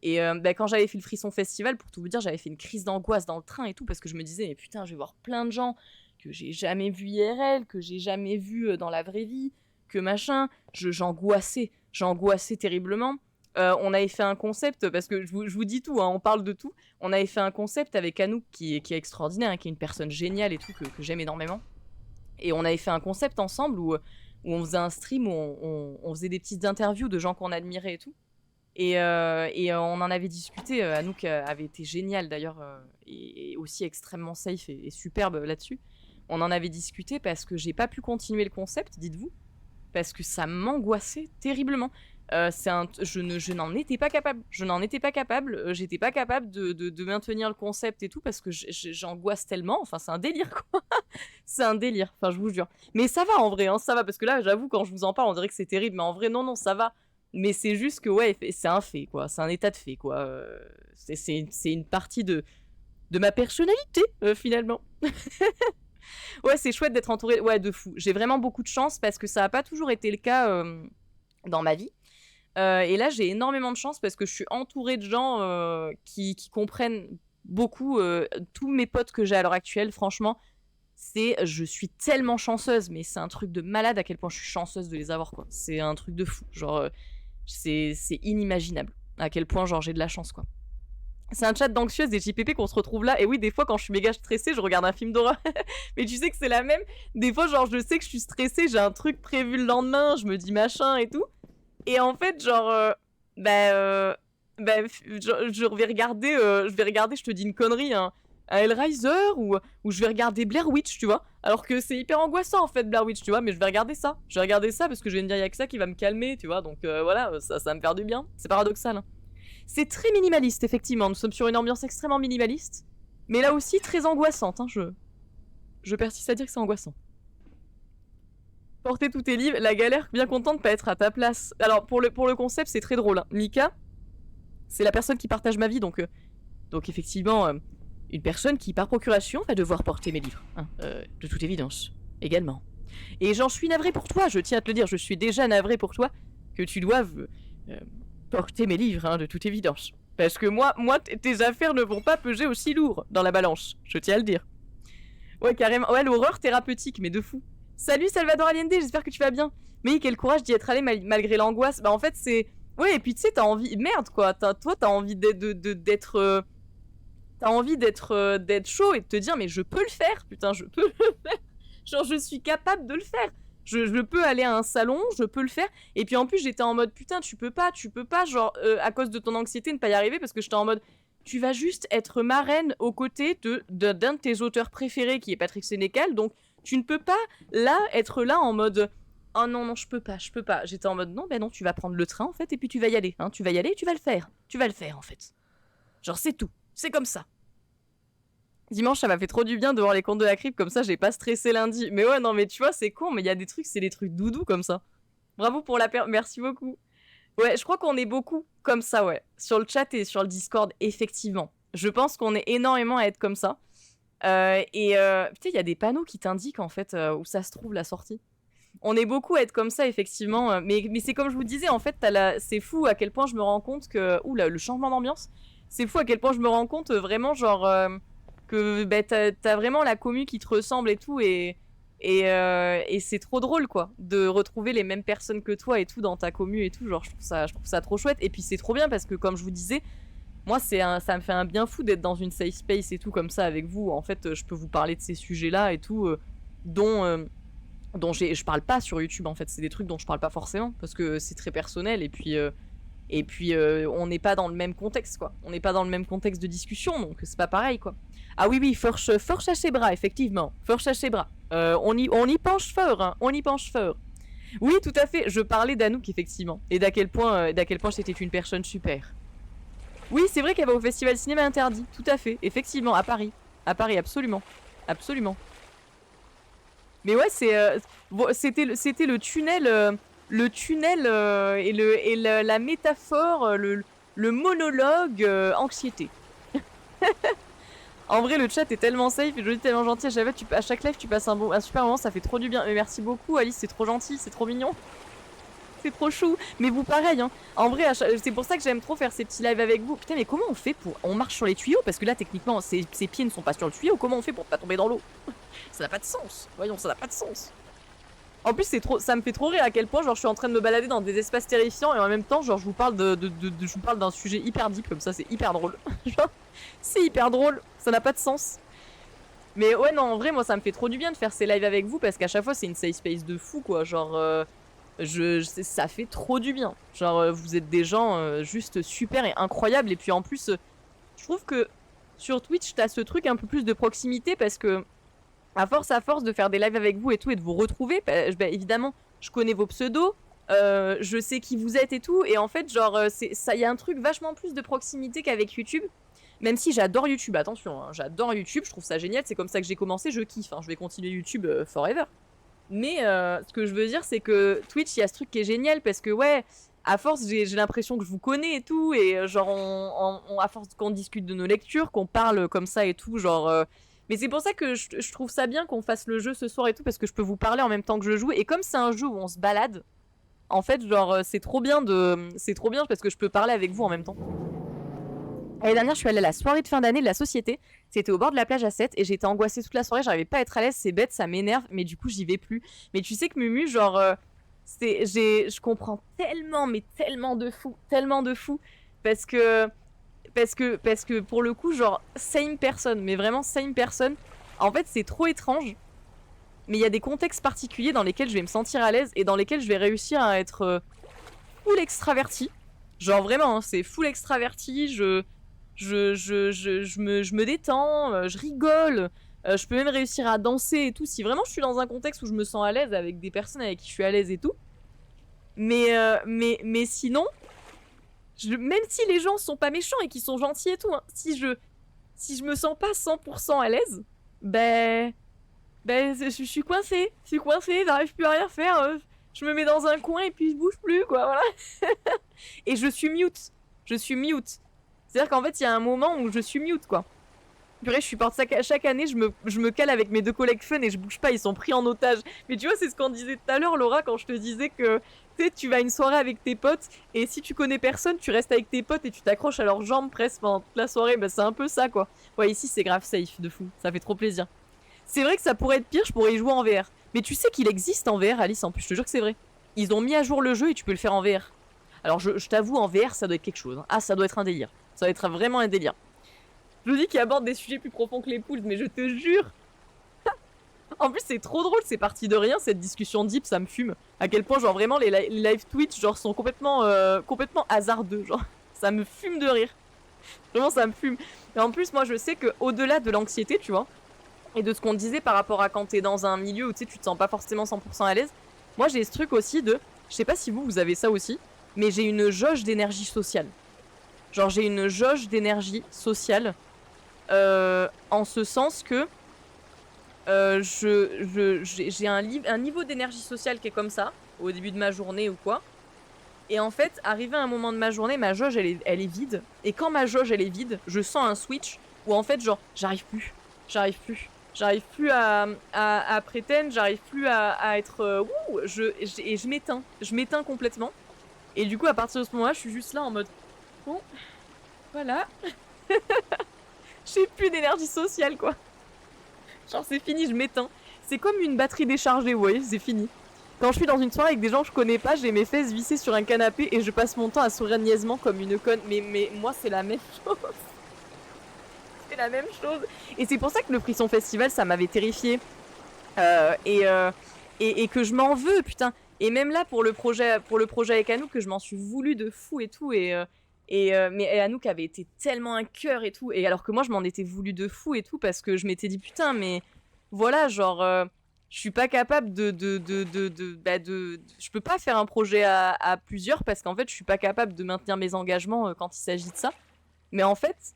Et quand j'avais fait le Frisson Festival, pour tout vous dire, j'avais fait une crise d'angoisse dans le train et tout, parce que je me disais mais putain, je vais voir plein de gens que j'ai jamais vu IRL, que j'ai jamais vu dans la vraie vie, que machin, j'angoissais terriblement. On avait fait un concept, parce que je vous dis tout, hein, on parle de tout. On avait fait un concept avec Anouk qui est extraordinaire, hein, qui est une personne géniale et tout, que j'aime énormément. Et on avait fait un concept ensemble où on faisait un stream, où on faisait des petites interviews de gens qu'on admirait et tout. On en avait discuté. Anouk avait été génial d'ailleurs, et aussi extrêmement safe et superbe là-dessus. On en avait discuté parce que j'ai pas pu continuer le concept, dites-vous, parce que ça m'angoissait terriblement. Je n'en étais pas capable. Je n'en étais pas capable. J'étais pas capable de maintenir le concept et tout parce que j'angoisse tellement. Enfin, c'est un délire, quoi. C'est un délire. Enfin, je vous jure. Mais ça va en vrai, hein, ça va. Parce que là, j'avoue, quand je vous en parle, on dirait que c'est terrible. Mais en vrai, non, ça va. Mais c'est juste que, ouais, c'est un fait, quoi. C'est un état de fait, quoi. C'est une partie de ma personnalité, finalement. Ouais, c'est chouette d'être entourée. Ouais, de fou. J'ai vraiment beaucoup de chance parce que ça n'a pas toujours été le cas dans ma vie. Et là, j'ai énormément de chance parce que je suis entourée de gens qui comprennent beaucoup. Tous mes potes que j'ai à l'heure actuelle, franchement, je suis tellement chanceuse, mais c'est un truc de malade à quel point je suis chanceuse de les avoir, quoi. C'est un truc de fou. Genre, c'est inimaginable à quel point, genre, j'ai de la chance, quoi. C'est un chat d'anxieuse des JPP qu'on se retrouve là. Et oui, des fois, quand je suis méga stressée, je regarde un film d'horreur. Mais tu sais que c'est la même. Des fois, genre, je sais que je suis stressée, j'ai un truc prévu le lendemain, je me dis machin et tout. Et en fait, genre, je vais regarder, je te dis une connerie, un Hellraiser ou je vais regarder Blair Witch, tu vois. Alors que c'est hyper angoissant en fait, Blair Witch, tu vois, mais je vais regarder ça. Je vais regarder ça parce que je vais me dire, il y a que ça qui va me calmer, tu vois. Donc voilà, ça va me faire du bien. C'est paradoxal. Hein. C'est très minimaliste, effectivement. Nous sommes sur une ambiance extrêmement minimaliste, mais là aussi très angoissante. Hein, je persiste à dire que c'est angoissant. Porter tous tes livres, la galère, bien contente de pas être à ta place. Alors, pour le concept, c'est très drôle. Hein. Mika, c'est la personne qui partage ma vie, donc effectivement, une personne qui, par procuration, va devoir porter mes livres. Hein, de toute évidence, également. Et j'en suis navrée pour toi, je tiens à te le dire, je suis déjà navrée pour toi, que tu doives porter mes livres, hein, de toute évidence. Parce que moi, tes affaires ne vont pas peser aussi lourd dans la balance, je tiens à le dire. Ouais, carrément. Ouais, l'horreur thérapeutique, mais de fou. Salut Salvador Allende, j'espère que tu vas bien. Mais quel courage d'y être allé malgré l'angoisse. Bah en fait c'est... Ouais, et puis tu sais, t'as envie... Merde quoi, toi t'as envie d'être... T'as envie d'être chaud et de te dire mais je peux le faire, putain, je peux le faire. Genre je suis capable de le faire. Je peux aller à un salon, je peux le faire. Et puis en plus j'étais en mode putain tu peux pas, genre à cause de ton anxiété ne pas y arriver parce que j'étais en mode... Tu vas juste être marraine aux côtés d'un de tes auteurs préférés qui est Patrick Sénécal, donc tu ne peux pas être là en mode oh non je peux pas. J'étais en mode non ben non tu vas prendre le train en fait et puis tu vas y aller, hein, tu vas y aller et tu vas le faire en fait. Genre c'est tout, c'est comme ça. Dimanche ça m'a fait trop du bien de voir les contes de la crypte comme ça j'ai pas stressé lundi. Mais ouais non mais tu vois c'est con mais il y a des trucs c'est des trucs doudous comme ça. Bravo pour merci beaucoup. Ouais, je crois qu'on est beaucoup comme ça, ouais. Sur le chat et sur le Discord, effectivement. Je pense qu'on est énormément à être comme ça. Putain, il y a des panneaux qui t'indiquent, en fait, où ça se trouve, la sortie. On est beaucoup à être comme ça, effectivement. Mais c'est comme je vous disais, en fait, c'est fou à quel point je me rends compte que... Ouh, le changement d'ambiance. C'est fou à quel point je me rends compte, vraiment, genre... que bah, t'as vraiment la commu qui te ressemble et tout, et c'est trop drôle quoi de retrouver les mêmes personnes que toi et tout dans ta commu et tout, genre je trouve ça trop chouette. Et puis c'est trop bien parce que comme je vous disais, moi ça me fait un bien fou d'être dans une safe space et tout comme ça avec vous. En fait je peux vous parler de ces sujets là et tout dont je parle pas sur YouTube. En fait c'est des trucs dont je parle pas forcément parce que c'est très personnel et puis on n'est pas dans le même contexte quoi. On n'est pas dans le même contexte de discussion donc c'est pas pareil quoi. Ah oui, fort à ses bras, effectivement. Fort à ses bras. On y penche fort, hein. On y penche fort. Oui, tout à fait. Je parlais d'Anouk, effectivement. Et d'à quel point c'était une personne super. Oui, c'est vrai qu'elle va au Festival Cinéma Interdit. Tout à fait. Effectivement, à Paris. À Paris, absolument. Absolument. Mais ouais, c'était le tunnel... le tunnel et la métaphore, le monologue anxiété. En vrai, le chat est tellement safe et joli, tellement gentil. À chaque live, tu passes un super moment, ça fait trop du bien. Mais merci beaucoup, Alice, c'est trop gentil, c'est trop mignon. C'est trop chou. Mais vous, pareil, hein. En vrai, c'est pour ça que j'aime trop faire ces petits lives avec vous. Putain, mais comment on fait pour... On marche sur les tuyaux? Parce que là, techniquement, ses pieds ne sont pas sur le tuyau. Comment on fait pour pas tomber dans l'eau? Ça n'a pas de sens. Voyons, ça n'a pas de sens. En plus, ça me fait trop rire à quel point, genre, je suis en train de me balader dans des espaces terrifiants et en même temps, genre, je vous parle je vous parle d'un sujet hyper deep comme ça, c'est hyper drôle. Genre, c'est hyper drôle, ça n'a pas de sens. Mais ouais, non, en vrai, moi, ça me fait trop du bien de faire ces lives avec vous parce qu'à chaque fois, c'est une safe space de fou, quoi. Genre, ça fait trop du bien. Genre, vous êtes des gens juste super et incroyables. Et puis en plus, je trouve que sur Twitch, t'as ce truc un peu plus de proximité parce que, à force de faire des lives avec vous et tout, et de vous retrouver, bah, évidemment, je connais vos pseudos, je sais qui vous êtes et tout. Et en fait, genre, il y a un truc vachement plus de proximité qu'avec YouTube. Même si j'adore YouTube, attention, hein, j'adore YouTube, je trouve ça génial, c'est comme ça que j'ai commencé, je kiffe, hein, je vais continuer YouTube forever. Mais ce que je veux dire, c'est que Twitch, il y a ce truc qui est génial parce que, ouais, à force, j'ai l'impression que je vous connais et tout, et genre, à force qu'on discute de nos lectures, qu'on parle comme ça et tout, genre. Mais c'est pour ça que je trouve ça bien qu'on fasse le jeu ce soir et tout, parce que je peux vous parler en même temps que je joue, et comme c'est un jeu où on se balade, en fait, genre, c'est trop bien parce que je peux parler avec vous en même temps. L'année dernière, je suis allée à la soirée de fin d'année de la société. C'était au bord de la plage à 7 et j'étais angoissée toute la soirée. J'arrivais pas à être à l'aise, c'est bête, ça m'énerve, mais du coup, j'y vais plus. Mais tu sais que Mumu, genre, je comprends tellement, mais tellement de fou, parce que, pour le coup, genre, same person, mais vraiment same person. En fait, c'est trop étrange, mais il y a des contextes particuliers dans lesquels je vais me sentir à l'aise et dans lesquels je vais réussir à être full extraverti. Genre vraiment, hein, c'est full extraverti, je me détends, je rigole, je peux même réussir à danser et tout. Si vraiment je suis dans un contexte où je me sens à l'aise avec des personnes avec qui je suis à l'aise et tout. Mais sinon, même si les gens sont pas méchants et qu'ils sont gentils et tout, hein, si je me sens pas 100% à l'aise, ben je suis coincée, j'arrive plus à rien faire. Je me mets dans un coin et puis je bouge plus, quoi, voilà. Et je suis mute. C'est-à-dire qu'en fait, il y a un moment où je suis mute, quoi. Purée, je suis porte chaque année, je me cale avec mes 2 collègues fun et je bouge pas, ils sont pris en otage. Mais tu vois, c'est ce qu'on disait tout à l'heure, Laura, quand je te disais que tu vas à une soirée avec tes potes et si tu connais personne, tu restes avec tes potes et tu t'accroches à leurs jambes presque pendant toute la soirée. Bah, c'est un peu ça, quoi. Ouais, ici, c'est grave safe, de fou. Ça fait trop plaisir. C'est vrai que ça pourrait être pire, je pourrais y jouer en VR. Mais tu sais qu'il existe en VR, Alice, en plus, je te jure que c'est vrai. Ils ont mis à jour le jeu et tu peux le faire en VR. Alors, je t'avoue, en VR, ça doit être quelque chose. Hein. Ah, ça doit être un délire. Ça doit être vraiment un délire. Je vous dis qu'il aborde des sujets plus profonds que les poules, mais je te jure. En plus, c'est trop drôle, c'est parti de rien, cette discussion deep, ça me fume. À quel point, genre, vraiment, les live Twitch, genre, sont complètement hasardeux, genre. Ça me fume de rire. Vraiment, ça me fume. Et en plus, moi, je sais qu'au-delà de l'anxiété, tu vois, et de ce qu'on disait par rapport à quand t'es dans un milieu où tu te sens pas forcément 100% à l'aise, moi, j'ai ce truc aussi de... Je sais pas si vous avez ça aussi, mais j'ai une jauge d'énergie sociale. Genre, j'ai une jauge d'énergie sociale en ce sens que j'ai un niveau d'énergie sociale qui est comme ça, au début de ma journée ou quoi. Et en fait, arrivé à un moment de ma journée, ma jauge, elle est vide. Et quand ma jauge, elle est vide, je sens un switch où en fait, genre, j'arrive plus à prétendre, j'arrive plus à être... et je m'éteins. Je m'éteins complètement. Et du coup, à partir de ce moment-là, je suis juste là en mode... Bon, voilà. J'ai plus d'énergie sociale, quoi. Genre, c'est fini, je m'éteins. C'est comme une batterie déchargée, vous voyez, c'est fini. Quand je suis dans une soirée avec des gens que je connais pas, j'ai mes fesses vissées sur un canapé et je passe mon temps à sourire niaisement comme une conne. Mais moi, c'est la même chose. C'est la même chose. Et c'est pour ça que le Frisson Festival, ça m'avait terrifiée. Et que je m'en veux, putain. Et même là, pour le projet avec Anouk, que je m'en suis voulu de fou et tout. Mais Anouk avait été tellement un cœur et tout. Et alors que moi, je m'en étais voulu de fou et tout parce que je m'étais dit, putain, mais voilà, genre, je suis pas capable je peux pas faire un projet à plusieurs parce qu'en fait, je suis pas capable de maintenir mes engagements quand il s'agit de ça. Mais en fait,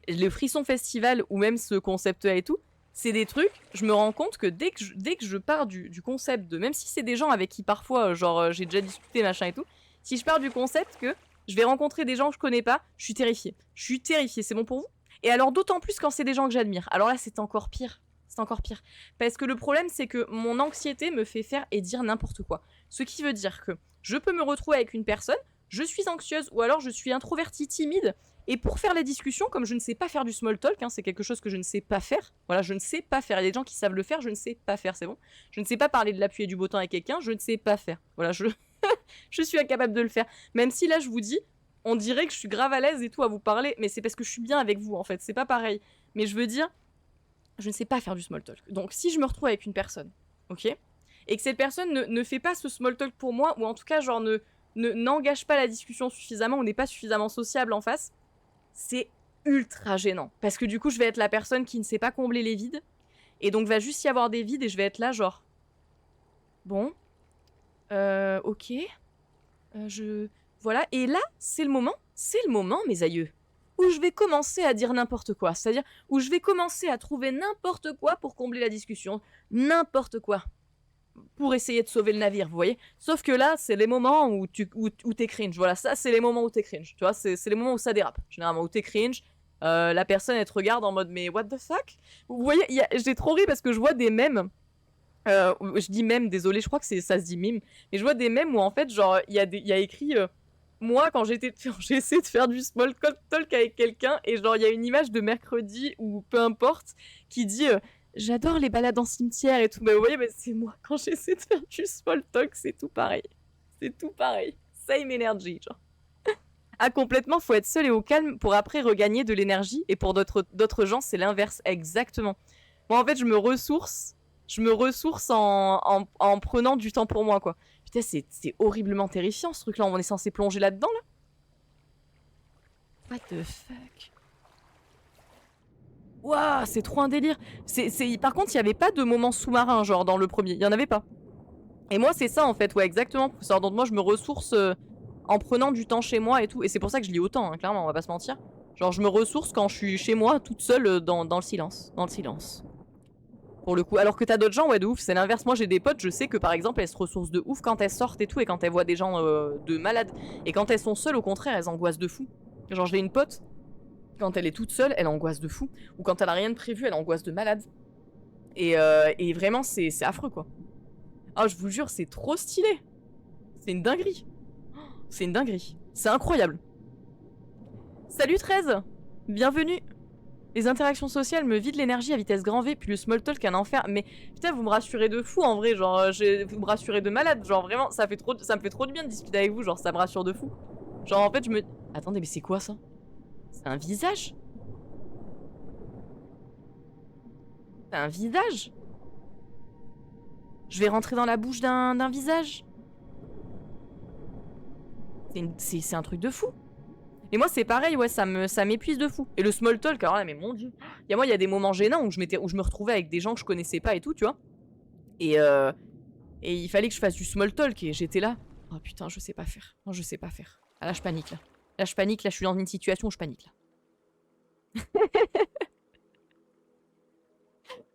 le Frisson Festival ou même ce concept-là et tout, c'est des trucs, je me rends compte que dès que je pars du concept de, même si c'est des gens avec qui parfois, genre, j'ai déjà discuté, machin et tout, si je pars du concept que je vais rencontrer des gens que je connais pas, je suis terrifiée. C'est bon pour vous? Et alors d'autant plus quand c'est des gens que j'admire. Alors là, c'est encore pire. Parce que le problème, c'est que mon anxiété me fait faire et dire n'importe quoi. Ce qui veut dire que je peux me retrouver avec une personne, je suis anxieuse ou alors je suis introvertie, timide, et pour faire la discussion, comme je ne sais pas faire du small talk, hein, c'est quelque chose que je ne sais pas faire. Voilà, je ne sais pas faire. Il y a des gens qui savent le faire, je ne sais pas faire, c'est bon. Je ne sais pas parler de l'appui et du beau temps avec quelqu'un, je ne sais pas faire. Voilà, je suis incapable de le faire. Même si là, je vous dis, on dirait que je suis grave à l'aise et tout à vous parler, mais c'est parce que je suis bien avec vous, en fait. C'est pas pareil. Mais je veux dire, je ne sais pas faire du small talk. Donc, si je me retrouve avec une personne, ok, et que cette personne ne fait pas ce small talk pour moi, ou en tout cas, genre, n'engage pas la discussion suffisamment, ou n'est pas suffisamment sociable en face, c'est ultra gênant. Parce que du coup, je vais être la personne qui ne sait pas combler les vides, et donc va juste y avoir des vides, et je vais être là, genre, bon, ok, voilà, et là, c'est le moment, mes aïeux, où je vais commencer à dire n'importe quoi. C'est-à-dire où je vais commencer à trouver n'importe quoi pour combler la discussion. N'importe quoi. Pour essayer de sauver le navire, vous voyez. Sauf que là, c'est les moments où t'es cringe. Voilà, ça, c'est les moments où t'es cringe. Tu vois, c'est les moments où ça dérape. Généralement, où t'es cringe. La personne, elle te regarde en mode, mais what the fuck? Vous voyez, j'ai trop ri parce que je vois des mèmes. Je dis mème, désolé, je crois que ça se dit mime. Mais je vois des mèmes où, en fait, genre, il y a écrit... moi, quand j'ai essayé de faire du small talk avec quelqu'un, et genre, il y a une image de mercredi, ou peu importe, qui dit j'adore les balades en cimetière et tout. Bah, vous voyez, bah, c'est moi, quand j'essaie de faire du small talk, c'est tout pareil. C'est tout pareil. Same energy, genre. Ah, complètement, faut être seul et au calme pour après regagner de l'énergie, et pour d'autres gens, c'est l'inverse, exactement. Moi, en fait, je me ressource en prenant du temps pour moi, quoi. Putain, c'est horriblement terrifiant, ce truc-là. On est censé plonger là-dedans, là? What the fuck? Waouh, c'est trop un délire. Par contre, il n'y avait pas de moment sous-marin, genre, dans le premier. Il n'y en avait pas. Et moi, c'est ça, en fait. Ouais, exactement. Donc, moi, je me ressource en prenant du temps chez moi et tout. Et c'est pour ça que je lis autant, hein, clairement, on va pas se mentir. Genre, je me ressource quand je suis chez moi, toute seule, dans le silence. Dans le silence. Pour le coup. Alors que t'as d'autres gens, ouais, de ouf, c'est l'inverse. Moi, j'ai des potes, je sais que par exemple, elles se ressourcent de ouf quand elles sortent et tout, et quand elles voient des gens de malades. Et quand elles sont seules, au contraire, elles angoissent de fou. Genre, j'ai une pote, quand elle est toute seule, elle angoisse de fou. Ou quand elle a rien de prévu, elle angoisse de malade. Et vraiment, c'est affreux, quoi. Ah, je vous jure, c'est trop stylé. C'est une dinguerie. C'est une dinguerie. C'est incroyable. Salut 13, bienvenue. Les interactions sociales me vident l'énergie à vitesse grand V, puis le small talk un enfer. Mais putain, vous me rassurez de fou en vrai, genre, vous me rassurez de malade, genre vraiment, ça me fait trop de bien de discuter avec vous, genre, ça me rassure de fou. Genre, en fait, je me... Attendez, mais c'est quoi ça? C'est un visage? C'est un visage? Je vais rentrer dans la bouche d'un visage? C'est un truc de fou. Et moi, c'est pareil, ouais, ça m'épuise de fou. Et le small talk, alors là, mais mon dieu. Il y a des moments gênants où je me retrouvais avec des gens que je connaissais pas et tout, tu vois. Et il fallait que je fasse du small talk et j'étais là. Oh putain, je sais pas faire. Non, je sais pas faire. Ah là, je panique, là. Là, je panique, là, je suis dans une situation où je panique, là.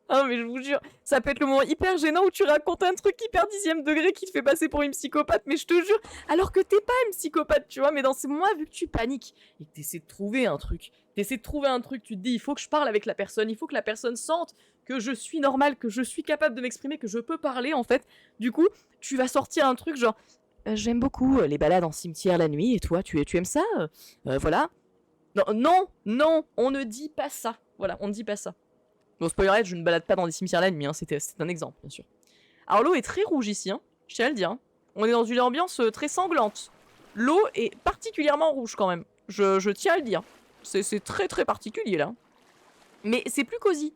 Ah, mais je vous jure, ça peut être le moment hyper gênant où tu racontes un truc hyper 10e degré qui te fait passer pour une psychopathe, mais je te jure, alors que t'es pas une psychopathe, tu vois, mais dans ces moments, vu que tu paniques et que t'essaies de trouver un truc, tu te dis, il faut que je parle avec la personne, il faut que la personne sente que je suis normale, que je suis capable de m'exprimer, que je peux parler, en fait. Du coup, tu vas sortir un truc genre, j'aime beaucoup les balades en cimetière la nuit, et toi, tu aimes ça voilà. Non, on ne dit pas ça. Voilà, on ne dit pas ça. Bon, spoiler, je ne balade pas dans des cimetières la nuit, hein, c'est un exemple, bien sûr. Alors, l'eau est très rouge ici, hein, je tiens à le dire. Hein. On est dans une ambiance très sanglante. L'eau est particulièrement rouge, quand même. Je tiens à le dire. C'est très très particulier, là. Mais c'est plus cosy.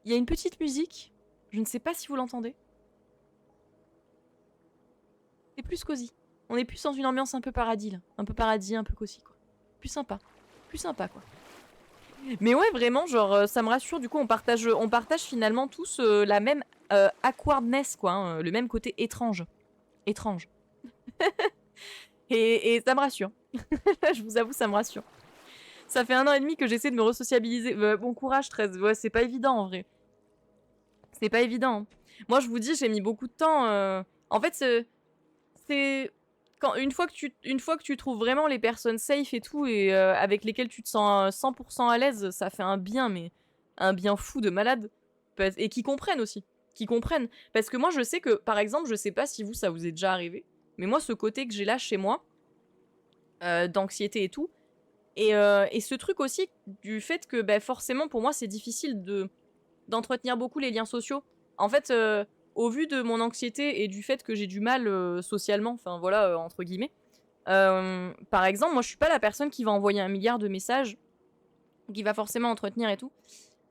Il y a une petite musique. Je ne sais pas si vous l'entendez. C'est plus cosy. On est plus dans une ambiance un peu paradis, là. Un peu paradis, un peu cosy, quoi. Plus sympa. Plus sympa, quoi. Mais ouais, vraiment, genre, ça me rassure. Du coup, on partage finalement tous la même awkwardness, quoi. Hein, le même côté étrange. Étrange. et ça me rassure. Je vous avoue, ça me rassure. Ça fait 1 an et demi que j'essaie de me resociabiliser. Bon courage, 13. Ouais, c'est pas évident, en vrai. C'est pas évident. Hein. Moi, je vous dis, j'ai mis beaucoup de temps. En fait, c'est... Une fois que tu trouves vraiment les personnes safe et tout, et avec lesquelles tu te sens 100% à l'aise, ça fait un bien, mais un bien fou de malade. Et qui comprennent aussi. Qui comprennent. Parce que moi, je sais que, par exemple, je sais pas si vous, ça vous est déjà arrivé, mais moi, ce côté que j'ai là chez moi, d'anxiété et tout, et ce truc aussi du fait que, bah, forcément, pour moi, c'est difficile d'entretenir beaucoup les liens sociaux. En fait... au vu de mon anxiété et du fait que j'ai du mal socialement, enfin voilà, entre guillemets, par exemple, moi je suis pas la personne qui va envoyer 1 milliard de messages, qui va forcément entretenir et tout.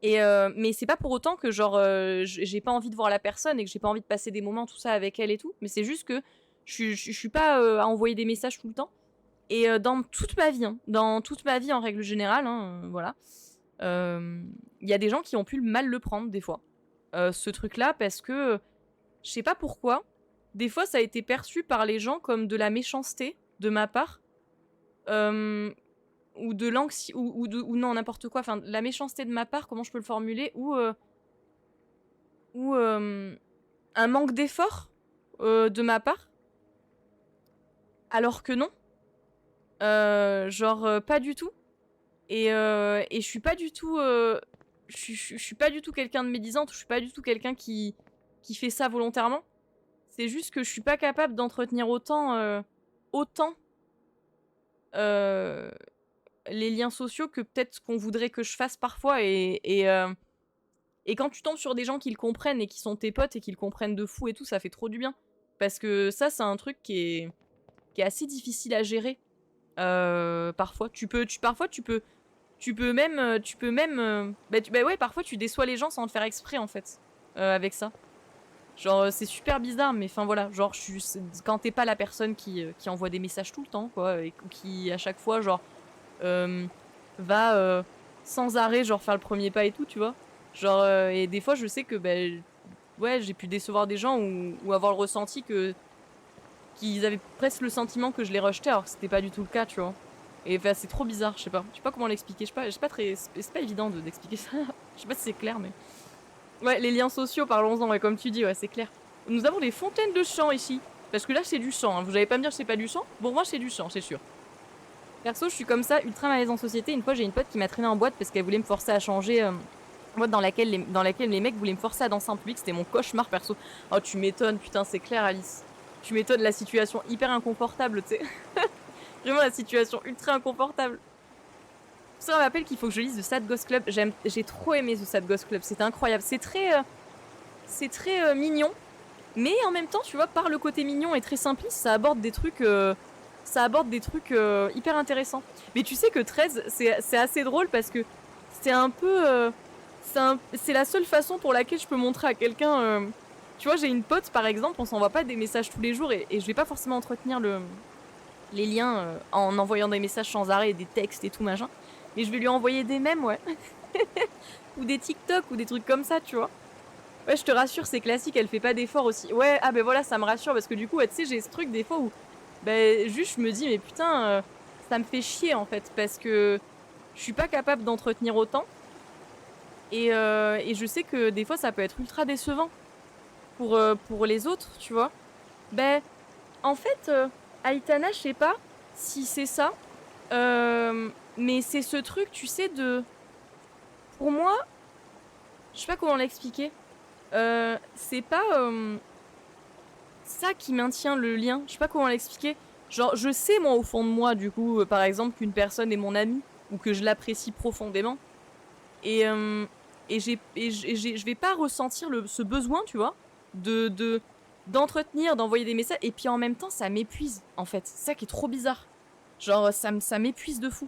Mais c'est pas pour autant que genre j'ai pas envie de voir la personne et que j'ai pas envie de passer des moments tout ça avec elle et tout. Mais c'est juste que je suis pas à envoyer des messages tout le temps. Et dans toute ma vie, hein, dans toute ma vie en règle générale, hein, voilà, il y a des gens qui ont pu mal le prendre des fois. Ce truc-là, parce que je sais pas pourquoi, des fois ça a été perçu par les gens comme de la méchanceté de ma part. Ou de l'anxiété, ou non, n'importe quoi. Enfin, la méchanceté de ma part, comment je peux le formuler, ou un manque d'effort de ma part. Alors que non. Pas du tout. Et je suis pas du tout. Je suis pas du tout quelqu'un de médisante, je suis pas du tout quelqu'un qui fait ça volontairement. C'est juste que je suis pas capable d'entretenir autant les liens sociaux que peut-être ce qu'on voudrait que je fasse parfois. Et quand tu tombes sur des gens qui le comprennent et qui sont tes potes et qui le comprennent de fou et tout, ça fait trop du bien. Parce que ça, c'est un truc qui est assez difficile à gérer. Parfois, parfois tu peux même, ouais, parfois tu déçois les gens sans le faire exprès en fait, avec ça. Genre c'est super bizarre, mais enfin voilà, genre quand t'es pas la personne qui envoie des messages tout le temps, quoi, et qui à chaque fois genre va sans arrêt genre faire le premier pas et tout, tu vois. Genre et des fois je sais que ouais, j'ai pu décevoir des gens ou avoir le ressenti qu'ils avaient presque le sentiment que je les rejetais alors que c'était pas du tout le cas, tu vois. Et enfin, c'est trop bizarre, je sais pas comment l'expliquer, c'est pas évident d'expliquer ça. Je sais pas si c'est clair, mais ouais, les liens sociaux, parlons-en, ouais, comme tu dis, ouais, c'est clair. Nous avons des fontaines de chant ici, parce que là c'est du chant, hein. Vous allez pas me dire que c'est pas du chant? Pour moi c'est du chant, c'est sûr. Perso, je suis comme ça, ultra malaise en société. Une fois, j'ai une pote qui m'a traîné en boîte parce qu'elle voulait me forcer à changer. Boîte dans laquelle les mecs voulaient me forcer à danser en public. C'était mon cauchemar perso. Oh, tu m'étonnes, putain, c'est clair, Alice. Tu m'étonnes, la situation hyper inconfortable, tu sais. Vraiment, la situation ultra inconfortable. Ça me rappelle qu'il faut que je lise The Sad Ghost Club. J'ai trop aimé The Sad Ghost Club. C'était incroyable. C'est très mignon. Mais en même temps, tu vois, par le côté mignon et très simpliste, ça aborde des trucs hyper intéressants. Mais tu sais que 13, c'est assez drôle parce que c'est un peu... c'est la seule façon pour laquelle je peux montrer à quelqu'un... Tu vois, j'ai une pote, par exemple, on s'envoie pas des messages tous les jours et je vais pas forcément entretenir les liens en envoyant des messages sans arrêt, des textes et tout machin. Mais je vais lui envoyer des mèmes, ouais. Ou des TikTok ou des trucs comme ça, tu vois. Ouais, je te rassure, c'est classique, elle fait pas d'efforts aussi. Ouais, ah ben voilà, ça me rassure parce que du coup, tu sais, j'ai ce truc des fois où juste je me dis, mais putain, ça me fait chier en fait parce que je suis pas capable d'entretenir autant. Et je sais que des fois, ça peut être ultra décevant pour les autres, tu vois. En fait, Aitana, je sais pas si c'est ça, mais c'est ce truc, tu sais, pour moi, je sais pas comment l'expliquer. C'est pas ça qui maintient le lien. Je sais pas comment l'expliquer. Genre, je sais, moi, au fond de moi, du coup, par exemple, qu'une personne est mon amie ou que je l'apprécie profondément. Et je vais pas ressentir ce besoin, tu vois, d'entretenir, d'envoyer des messages. Et puis en même temps, ça m'épuise, en fait. C'est ça qui est trop bizarre. Genre, ça m'épuise de fou.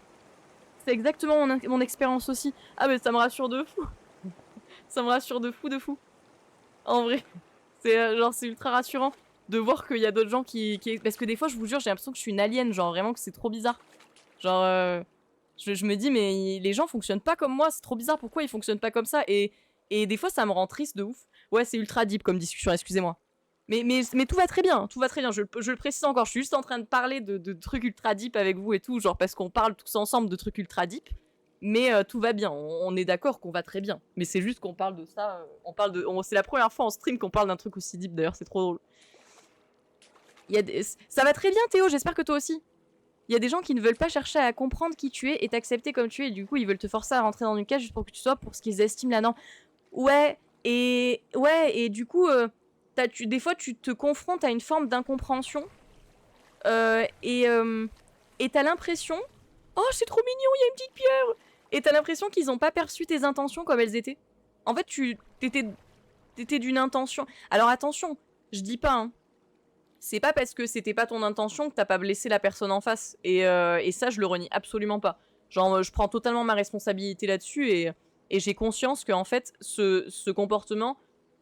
C'est exactement mon expérience aussi. Ah, mais ça me rassure de fou. Ça me rassure de fou. En vrai. C'est ultra rassurant de voir qu'il y a d'autres gens qui... Parce que des fois, je vous jure, j'ai l'impression que je suis une alien. Genre, vraiment que c'est trop bizarre. Genre, je me dis, mais les gens fonctionnent pas comme moi. C'est trop bizarre. Pourquoi ils fonctionnent pas comme ça? Et des fois, ça me rend triste de ouf. Ouais, c'est ultra deep comme discussion, excusez-moi. Mais tout va très bien, tout va très bien. Je le précise encore, je suis juste en train de parler de trucs ultra deep avec vous et tout, genre parce qu'on parle tous ensemble de trucs ultra deep. Mais tout va bien, on est d'accord qu'on va très bien. Mais c'est juste qu'on parle de ça, c'est la première fois en stream qu'on parle d'un truc aussi deep d'ailleurs, c'est trop drôle. Ça va très bien Théo, j'espère que toi aussi. Il y a des gens qui ne veulent pas chercher à comprendre qui tu es et t'accepter comme tu es, et du coup ils veulent te forcer à rentrer dans une cage juste pour que tu sois pour ce qu'ils estiment là-dedans. Ouais, et du coup... des fois, tu te confrontes à une forme d'incompréhension et t'as l'impression... Oh, c'est trop mignon, il y a une petite pierre. Et t'as l'impression qu'ils ont pas perçu tes intentions comme elles étaient. En fait, t'étais d'une intention... Alors attention, je dis pas, hein. C'est pas parce que c'était pas ton intention que t'as pas blessé la personne en face. Et ça, je le renie absolument pas. Genre, je prends totalement ma responsabilité là-dessus et et j'ai conscience que en fait, ce comportement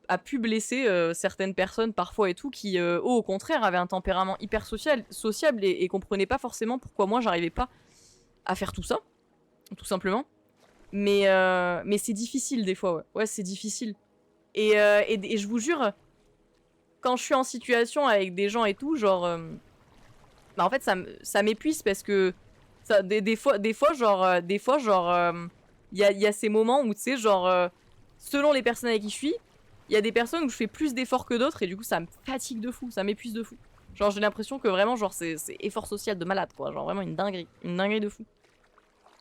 a pu blesser certaines personnes parfois et tout, qui, au contraire, avaient un tempérament hyper sociable et comprenaient pas forcément pourquoi moi j'arrivais pas à faire tout ça, tout simplement. Mais c'est difficile des fois, ouais. Ouais, c'est difficile. Et je vous jure, quand je suis en situation avec des gens et tout, genre... bah en fait, ça m'épuise parce que... Ça, des fois, genre... Il y a ces moments où, tu sais, genre... selon les personnes avec qui je suis, il y a des personnes où je fais plus d'efforts que d'autres et du coup, ça me fatigue de fou, ça m'épuise de fou. Genre, j'ai l'impression que vraiment, genre, c'est effort social de malade, quoi. Genre, vraiment une dinguerie de fou.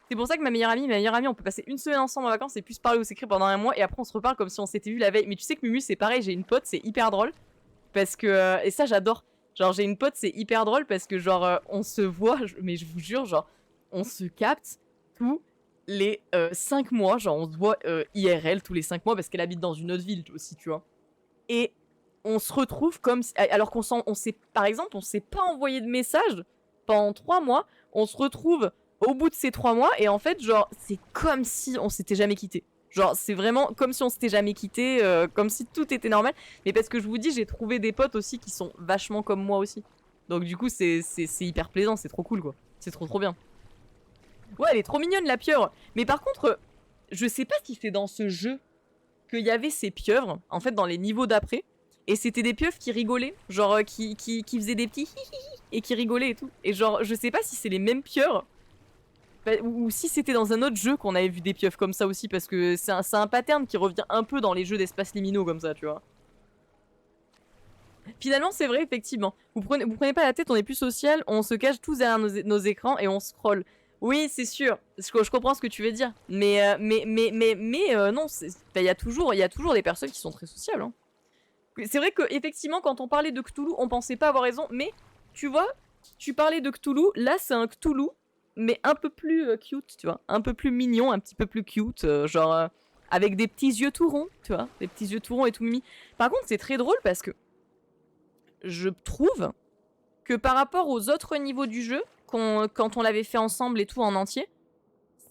C'est pour ça que ma meilleure amie, on peut passer une semaine ensemble en vacances et plus se parler ou s'écrire pendant un mois et après on se reparle comme si on s'était vu la veille. Mais tu sais que Mumu c'est pareil, j'ai une pote, c'est hyper drôle parce que et ça j'adore. Genre j'ai une pote, c'est hyper drôle parce que genre on se voit, mais je vous jure, genre on se capte tous les 5 mois, genre on se voit IRL tous les 5 mois parce qu'elle habite dans une autre ville aussi, tu vois. Et on se retrouve comme si, alors on s'est par exemple, on s'est pas envoyé de message pendant 3 mois, on se retrouve au bout de ces 3 mois, et en fait, genre, c'est comme si on s'était jamais quitté. Genre, c'est vraiment comme si on s'était jamais quitté, comme si tout était normal. Mais parce que je vous dis, j'ai trouvé des potes aussi qui sont vachement comme moi aussi. Donc du coup, c'est hyper plaisant, c'est trop cool, quoi. C'est trop bien. Ouais, elle est trop mignonne, la pieuvre. Mais par contre, je sais pas si c'est dans ce jeu qu'il y avait ces pieuvres, en fait, dans les niveaux d'après. Et c'était des pieuvres qui rigolaient, genre, qui faisaient des petits hihihi et qui rigolaient et tout. Et genre, je sais pas si c'est les mêmes pieuvres, ou si c'était dans un autre jeu qu'on avait vu des pieuvres comme ça aussi, parce que c'est un pattern qui revient un peu dans les jeux d'espace liminaux comme ça, tu vois. Finalement, c'est vrai, effectivement. Vous prenez pas la tête, on est plus social, on se cache tous derrière nos écrans et on scrolle. Oui, c'est sûr, je comprends ce que tu veux dire. Mais non, il y a toujours des personnes qui sont très sociables. Hein. C'est vrai que effectivement, quand on parlait de Cthulhu, on pensait pas avoir raison, mais tu vois, tu parlais de Cthulhu, là c'est un Cthulhu, mais un peu plus cute, tu vois, un peu plus mignon, un petit peu plus cute, genre avec des petits yeux tout ronds, tu vois, des petits yeux tout ronds et tout mimi. Par contre, c'est très drôle parce que je trouve que par rapport aux autres niveaux du jeu, quand on l'avait fait ensemble et tout en entier,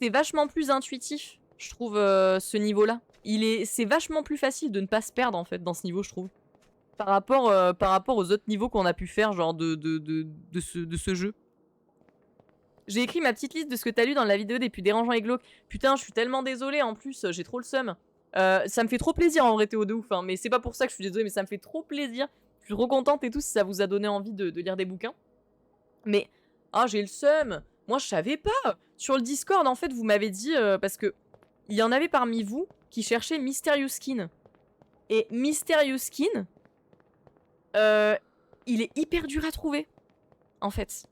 c'est vachement plus intuitif, je trouve, ce niveau-là. C'est vachement plus facile de ne pas se perdre en fait dans ce niveau, je trouve. Par rapport aux autres niveaux qu'on a pu faire, genre de ce jeu. J'ai écrit ma petite liste de ce que t'as lu dans la vidéo des plus dérangeants et glauques. Putain, je suis tellement désolée, en plus, j'ai trop le seum. Ça me fait trop plaisir en vrai, Théo de ouf, hein, mais c'est pas pour ça que je suis désolée, mais ça me fait trop plaisir. Je suis trop contente et tout si ça vous a donné envie de lire des bouquins. Mais, ah, j'ai le seum. Moi, je savais pas. Sur le Discord, en fait, vous m'avez dit, parce que il y en avait parmi vous qui cherchaient Mysterious Skin. Et Mysterious Skin, il est hyper dur à trouver, en fait.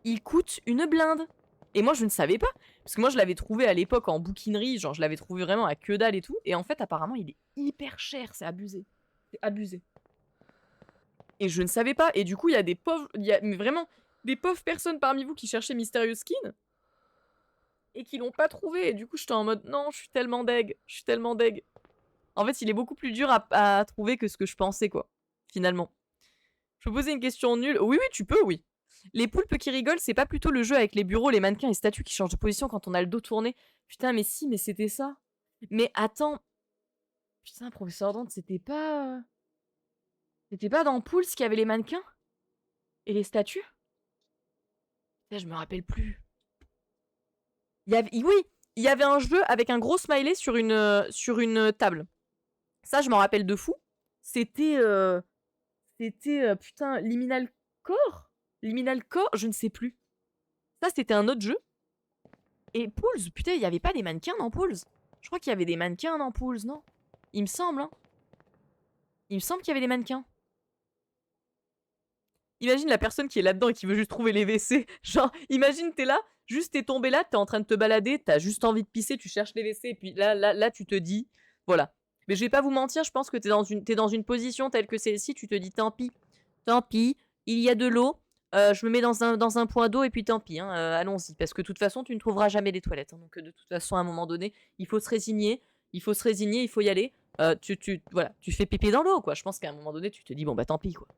Il coûte une blinde. Et moi, je ne savais pas. Parce que moi, je l'avais trouvé à l'époque en bouquinerie. Genre, je l'avais trouvé vraiment à que dalle et tout. Et en fait, apparemment, il est hyper cher. C'est abusé. C'est abusé. Et je ne savais pas. Et du coup, il y a des pauvres... mais vraiment, des pauvres personnes parmi vous qui cherchaient Mysterious Skin. Et qui l'ont pas trouvé. Et du coup, j'étais en mode, non, je suis tellement deg. Je suis tellement deg. En fait, il est beaucoup plus dur à trouver que ce que je pensais, quoi. Finalement. Je peux poser une question nulle. Oui, oui, tu peux, oui. Les poulpes qui rigolent, c'est pas plutôt le jeu avec les bureaux, les mannequins et statues qui changent de position quand on a le dos tourné? Putain, mais si, mais c'était ça. Mais attends. Putain, professeur Dante, c'était pas... C'était pas dans Pulse qu'il y avait les mannequins? Et les statues? Putain, je me rappelle plus. Oui, il y avait un jeu avec un gros smiley sur une table. Ça, je m'en rappelle de fou. C'était... putain, Liminal Core? Liminal Core? Je ne sais plus. Ça, c'était un autre jeu. Et Pools, putain, il y avait pas des mannequins dans Pools? Je crois qu'il y avait des mannequins dans Pools, non? Il me semble, hein. Il me semble qu'il y avait des mannequins. Imagine la personne qui est là-dedans et qui veut juste trouver les WC. Genre, imagine, t'es là, juste t'es tombé là, t'es en train de te balader, t'as juste envie de pisser, tu cherches les WC, et puis là, tu te dis, voilà. Mais je vais pas vous mentir, je pense que t'es dans une position telle que celle-ci, tu te dis, tant pis, il y a de l'eau, je me mets dans un point d'eau et puis tant pis, hein, allons-y. Parce que de toute façon, tu ne trouveras jamais les toilettes. Hein, donc de toute façon, à un moment donné, il faut se résigner, il faut y aller. Voilà, tu fais pipi dans l'eau, quoi. Je pense qu'à un moment donné, tu te dis, bon, bah tant pis, quoi.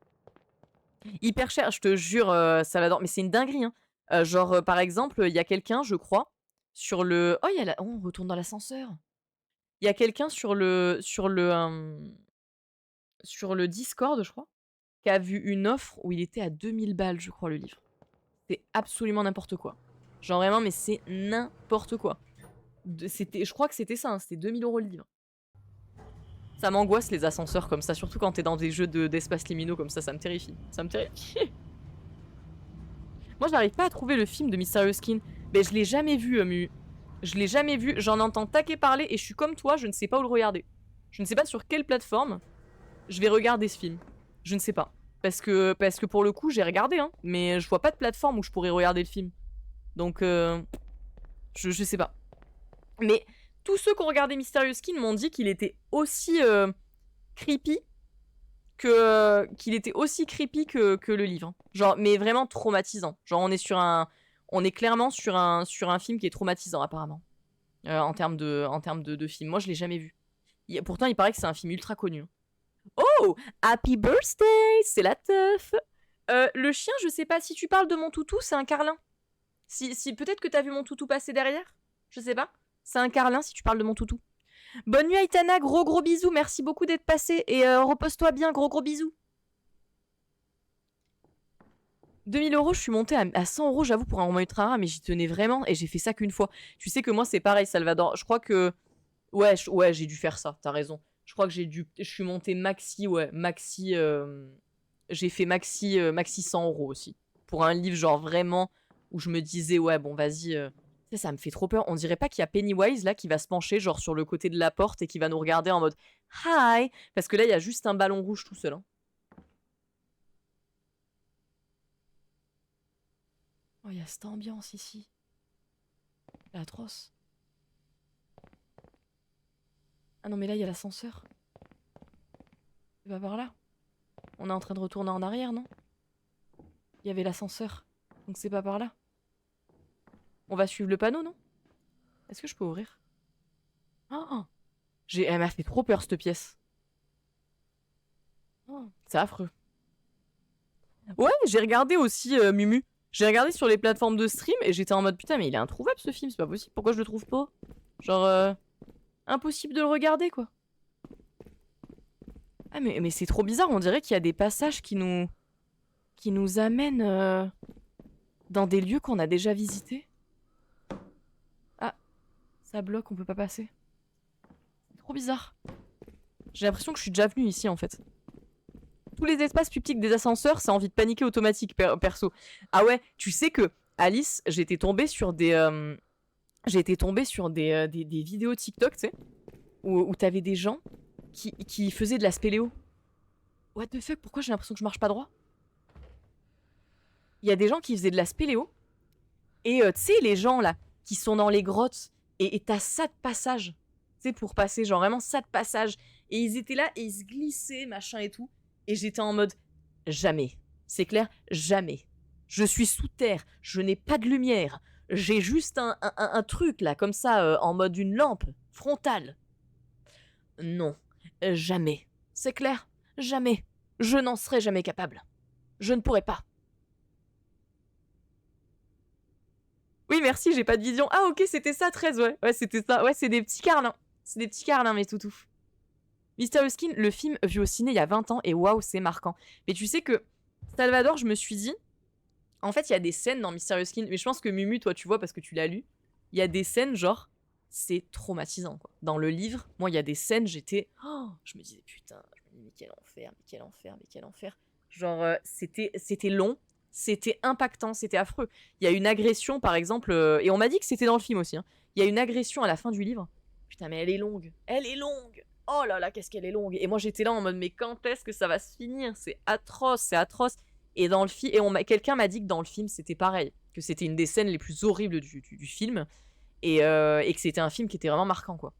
Hyper cher, je te jure, Salvador, mais c'est une dinguerie, hein. Genre, par exemple, il y a quelqu'un, je crois, sur le... Oh, on retourne dans l'ascenseur. Il y a quelqu'un sur le Discord, je crois, qui a vu une offre où il était à 2000 balles, je crois, le livre. C'est absolument n'importe quoi. Genre vraiment, mais c'est n'importe quoi. Je crois que c'était ça, hein, c'était 2000 € le livre. Ça m'angoisse les ascenseurs comme ça, surtout quand t'es dans des jeux d'espace liminaux comme ça me terrifie. Ça me terrifie. Moi, j'arrive pas à trouver le film de Mysterious Skin. Mais je l'ai jamais vu, Mu. Je l'ai jamais vu, j'en entends taquer parler et je suis comme toi, je ne sais pas où le regarder. Je ne sais pas sur quelle plateforme je vais regarder ce film. Je ne sais pas. Parce que pour le coup, j'ai regardé, hein, mais je vois pas de plateforme où je pourrais regarder le film. Donc, je sais pas. Mais tous ceux qui ont regardé Mysterious Skin m'ont dit qu'il était aussi creepy qu'il était aussi creepy que le livre. Genre, mais vraiment traumatisant. Genre, on est clairement sur un film qui est traumatisant apparemment. En termes de film. Moi, je l'ai jamais vu. Pourtant, il paraît que c'est un film ultra connu. Oh, happy birthday, c'est la teuf. Le chien, je sais pas si tu parles de mon toutou, c'est un carlin. Si peut-être que t'as vu mon toutou passer derrière. Je sais pas. C'est un carlin si tu parles de mon toutou. Bonne nuit Aitana, gros bisous, merci beaucoup d'être passé et repose-toi bien, gros bisous. 2000 €, je suis montée à 100 € j'avoue pour un roman ultra rare, mais j'y tenais vraiment et j'ai fait ça qu'une fois. Tu sais que moi c'est pareil Salvador, je crois que... Ouais, j'ai dû faire ça, t'as raison. Je crois que je suis montée maxi, j'ai fait maxi 100 € aussi. Pour un livre genre vraiment où je me disais ouais bon vas-y... Ça me fait trop peur. On dirait pas qu'il y a Pennywise là qui va se pencher genre sur le côté de la porte et qui va nous regarder en mode hi. Parce que là il y a juste un ballon rouge tout seul. Hein. Oh il y a cette ambiance ici. C'est atroce. Ah non mais là il y a l'ascenseur. C'est pas par là. On est en train de retourner en arrière non? Il y avait l'ascenseur. Donc c'est pas par là. On va suivre le panneau non? Est-ce que je peux ouvrir? Oh, elle m'a fait trop peur cette pièce. Oh, c'est affreux. Ouais, j'ai regardé aussi Mumu. J'ai regardé sur les plateformes de stream et j'étais en mode putain mais il est introuvable ce film, c'est pas possible. Pourquoi je le trouve pas? Genre impossible de le regarder quoi. Ah mais c'est trop bizarre, on dirait qu'il y a des passages qui nous amènent dans des lieux qu'on a déjà visités. Ah, ça bloque, on peut pas passer. C'est trop bizarre. J'ai l'impression que je suis déjà venue ici en fait. Tous les espaces publics des ascenseurs, ça a envie de paniquer automatique, perso. Ah ouais, tu sais que, Alice, j'étais tombée sur des vidéos TikTok, tu sais, où t'avais des gens qui faisaient de la spéléo. What the fuck, pourquoi j'ai l'impression que je marche pas droit? Il y a des gens qui faisaient de la spéléo, et tu sais, les gens, là, qui sont dans les grottes, et t'as ça de passage, tu sais, pour passer, genre vraiment ça de passage, et ils étaient là, et ils se glissaient, machin et tout. Et j'étais en mode, jamais. C'est clair, jamais. Je suis sous terre, je n'ai pas de lumière. J'ai juste un truc là, comme ça, en mode une lampe, frontale. Non, jamais. C'est clair, jamais. Je n'en serai jamais capable. Je ne pourrai pas. Oui, merci, j'ai pas de vision. Ah ok, c'était ça, 13, ouais. Ouais, c'était ça. Ouais, c'est des petits carlins. C'est des petits carlins, mes toutous. Mysterious Skin, le film vu au ciné il y a 20 ans, et waouh, c'est marquant. Mais tu sais que, Salvador, je me suis dit, en fait, il y a des scènes dans Mysterious Skin, mais je pense que Mumu, toi, tu vois, parce que tu l'as lu, il y a des scènes, genre, c'est traumatisant, quoi. Dans le livre, moi, il y a des scènes, j'étais... Oh, je me disais, putain, mais quel enfer, mais quel enfer, mais quel enfer. Genre, c'était long, c'était impactant, c'était affreux. Il y a une agression, par exemple, et on m'a dit que c'était dans le film aussi, hein. Il y a une agression à la fin du livre. Putain, mais elle est longue. Elle est longue. Oh là là, qu'est-ce qu'elle est longue. Et moi, j'étais là en mode, mais quand est-ce que ça va se finir? C'est atroce, c'est atroce. Et dans le film, quelqu'un m'a dit que dans le film, c'était pareil. Que c'était une des scènes les plus horribles du film. Et que c'était un film qui était vraiment marquant, quoi.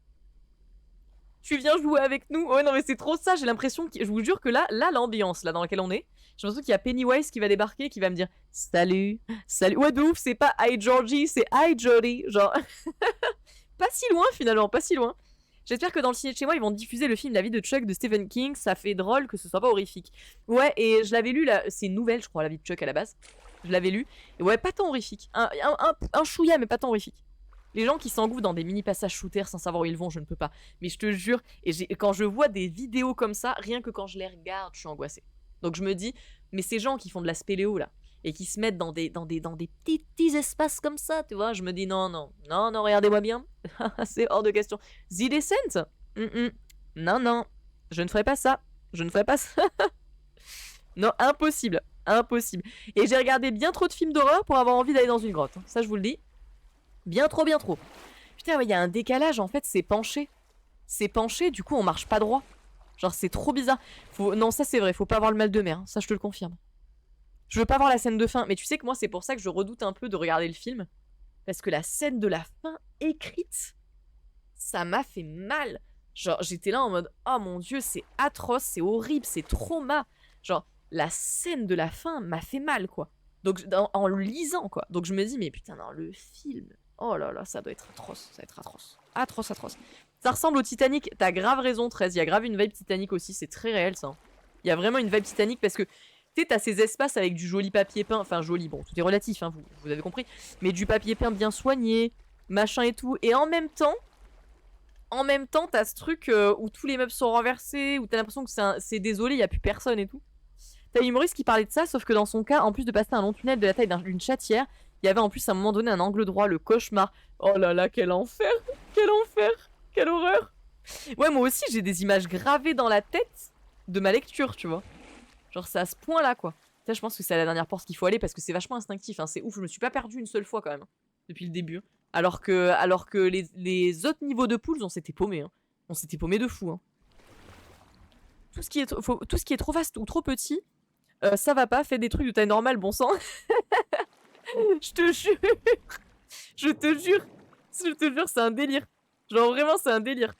Tu viens jouer avec nous? Ouais, non, mais c'est trop ça. J'ai l'impression que... Je vous jure que là, l'ambiance là dans laquelle on est, j'ai l'impression qu'il y a Pennywise qui va débarquer, qui va me dire « Salut, salut. » Ouais, de ouf, c'est pas « Hi, Georgie », c'est « Hi, Jodie ». Genre... pas si loin, finalement, pas si loin. J'espère que dans le ciné de chez moi, ils vont diffuser le film La vie de Chuck de Stephen King. Ça fait drôle que ce soit pas horrifique. Ouais, et je l'avais lu, là. C'est une nouvelle, je crois, La vie de Chuck à la base. Je l'avais lu. Et ouais, pas tant horrifique. Un chouïa, mais pas tant horrifique. Les gens qui s'engouffrent dans des mini-passages shooters sans savoir où ils vont, je ne peux pas. Mais je te jure, et quand je vois des vidéos comme ça, rien que quand je les regarde, je suis angoissée. Donc je me dis, mais ces gens qui font de la spéléo, là, et qui se mettent dans des petits espaces comme ça, tu vois, je me dis, non, regardez-moi bien. C'est hors de question. The Descent Non, je ne ferai pas ça. Je ne ferai pas ça. Non, impossible. Impossible. Et j'ai regardé bien trop de films d'horreur pour avoir envie d'aller dans une grotte. Ça, je vous le dis. Bien trop, bien trop. Putain, il y a un décalage, en fait, c'est penché. C'est penché, du coup, on marche pas droit. Genre, c'est trop bizarre. Non, ça, c'est vrai, faut pas avoir le mal de mer. Hein. Ça, je te le confirme. Je veux pas voir la scène de fin. Mais tu sais que moi, c'est pour ça que je redoute un peu de regarder le film. Parce que la scène de la fin écrite, ça m'a fait mal. Genre, j'étais là en mode, oh mon dieu, c'est atroce, c'est horrible, c'est trauma. Genre, la scène de la fin m'a fait mal, quoi. Donc, en le lisant, quoi. Donc, je me dis, mais putain, non, le film, oh là là, ça doit être atroce, ça va être atroce. Atroce, atroce. Ça ressemble au Titanic, t'as grave raison, 13, il y a grave une vibe Titanic aussi, c'est très réel, ça. Il y a vraiment une vibe Titanic parce que, tu sais, t'as ces espaces avec du joli papier peint, enfin, joli, bon, tout est relatif, hein, vous avez compris, mais du papier peint bien soigné, machin et tout, et en même temps, t'as ce truc où tous les meubles sont renversés, où t'as l'impression que c'est désolé, il n'y a plus personne et tout. T'as une humoriste qui parlait de ça, sauf que dans son cas, en plus de passer un long tunnel de la taille d'une chatière, il y avait en plus à un moment donné un angle droit, le cauchemar. Oh là là, quel enfer. Quel enfer. Quelle horreur. Ouais, moi aussi, j'ai des images gravées dans la tête de ma lecture, tu vois. Genre, c'est à ce point-là, quoi. Ça, je pense que c'est à la dernière porte qu'il faut aller parce que c'est vachement instinctif. Hein. C'est ouf, je me suis pas perdue une seule fois quand même, depuis le début. Alors que les autres niveaux de poules, on s'était paumé. Hein. On s'était paumé de fou. Hein. Tout ce qui est trop vaste ou trop petit, ça va pas. Fais des trucs de taille normale, bon sang. Je te jure. Je te jure. Je te jure, c'est un délire. Genre vraiment, c'est un délire.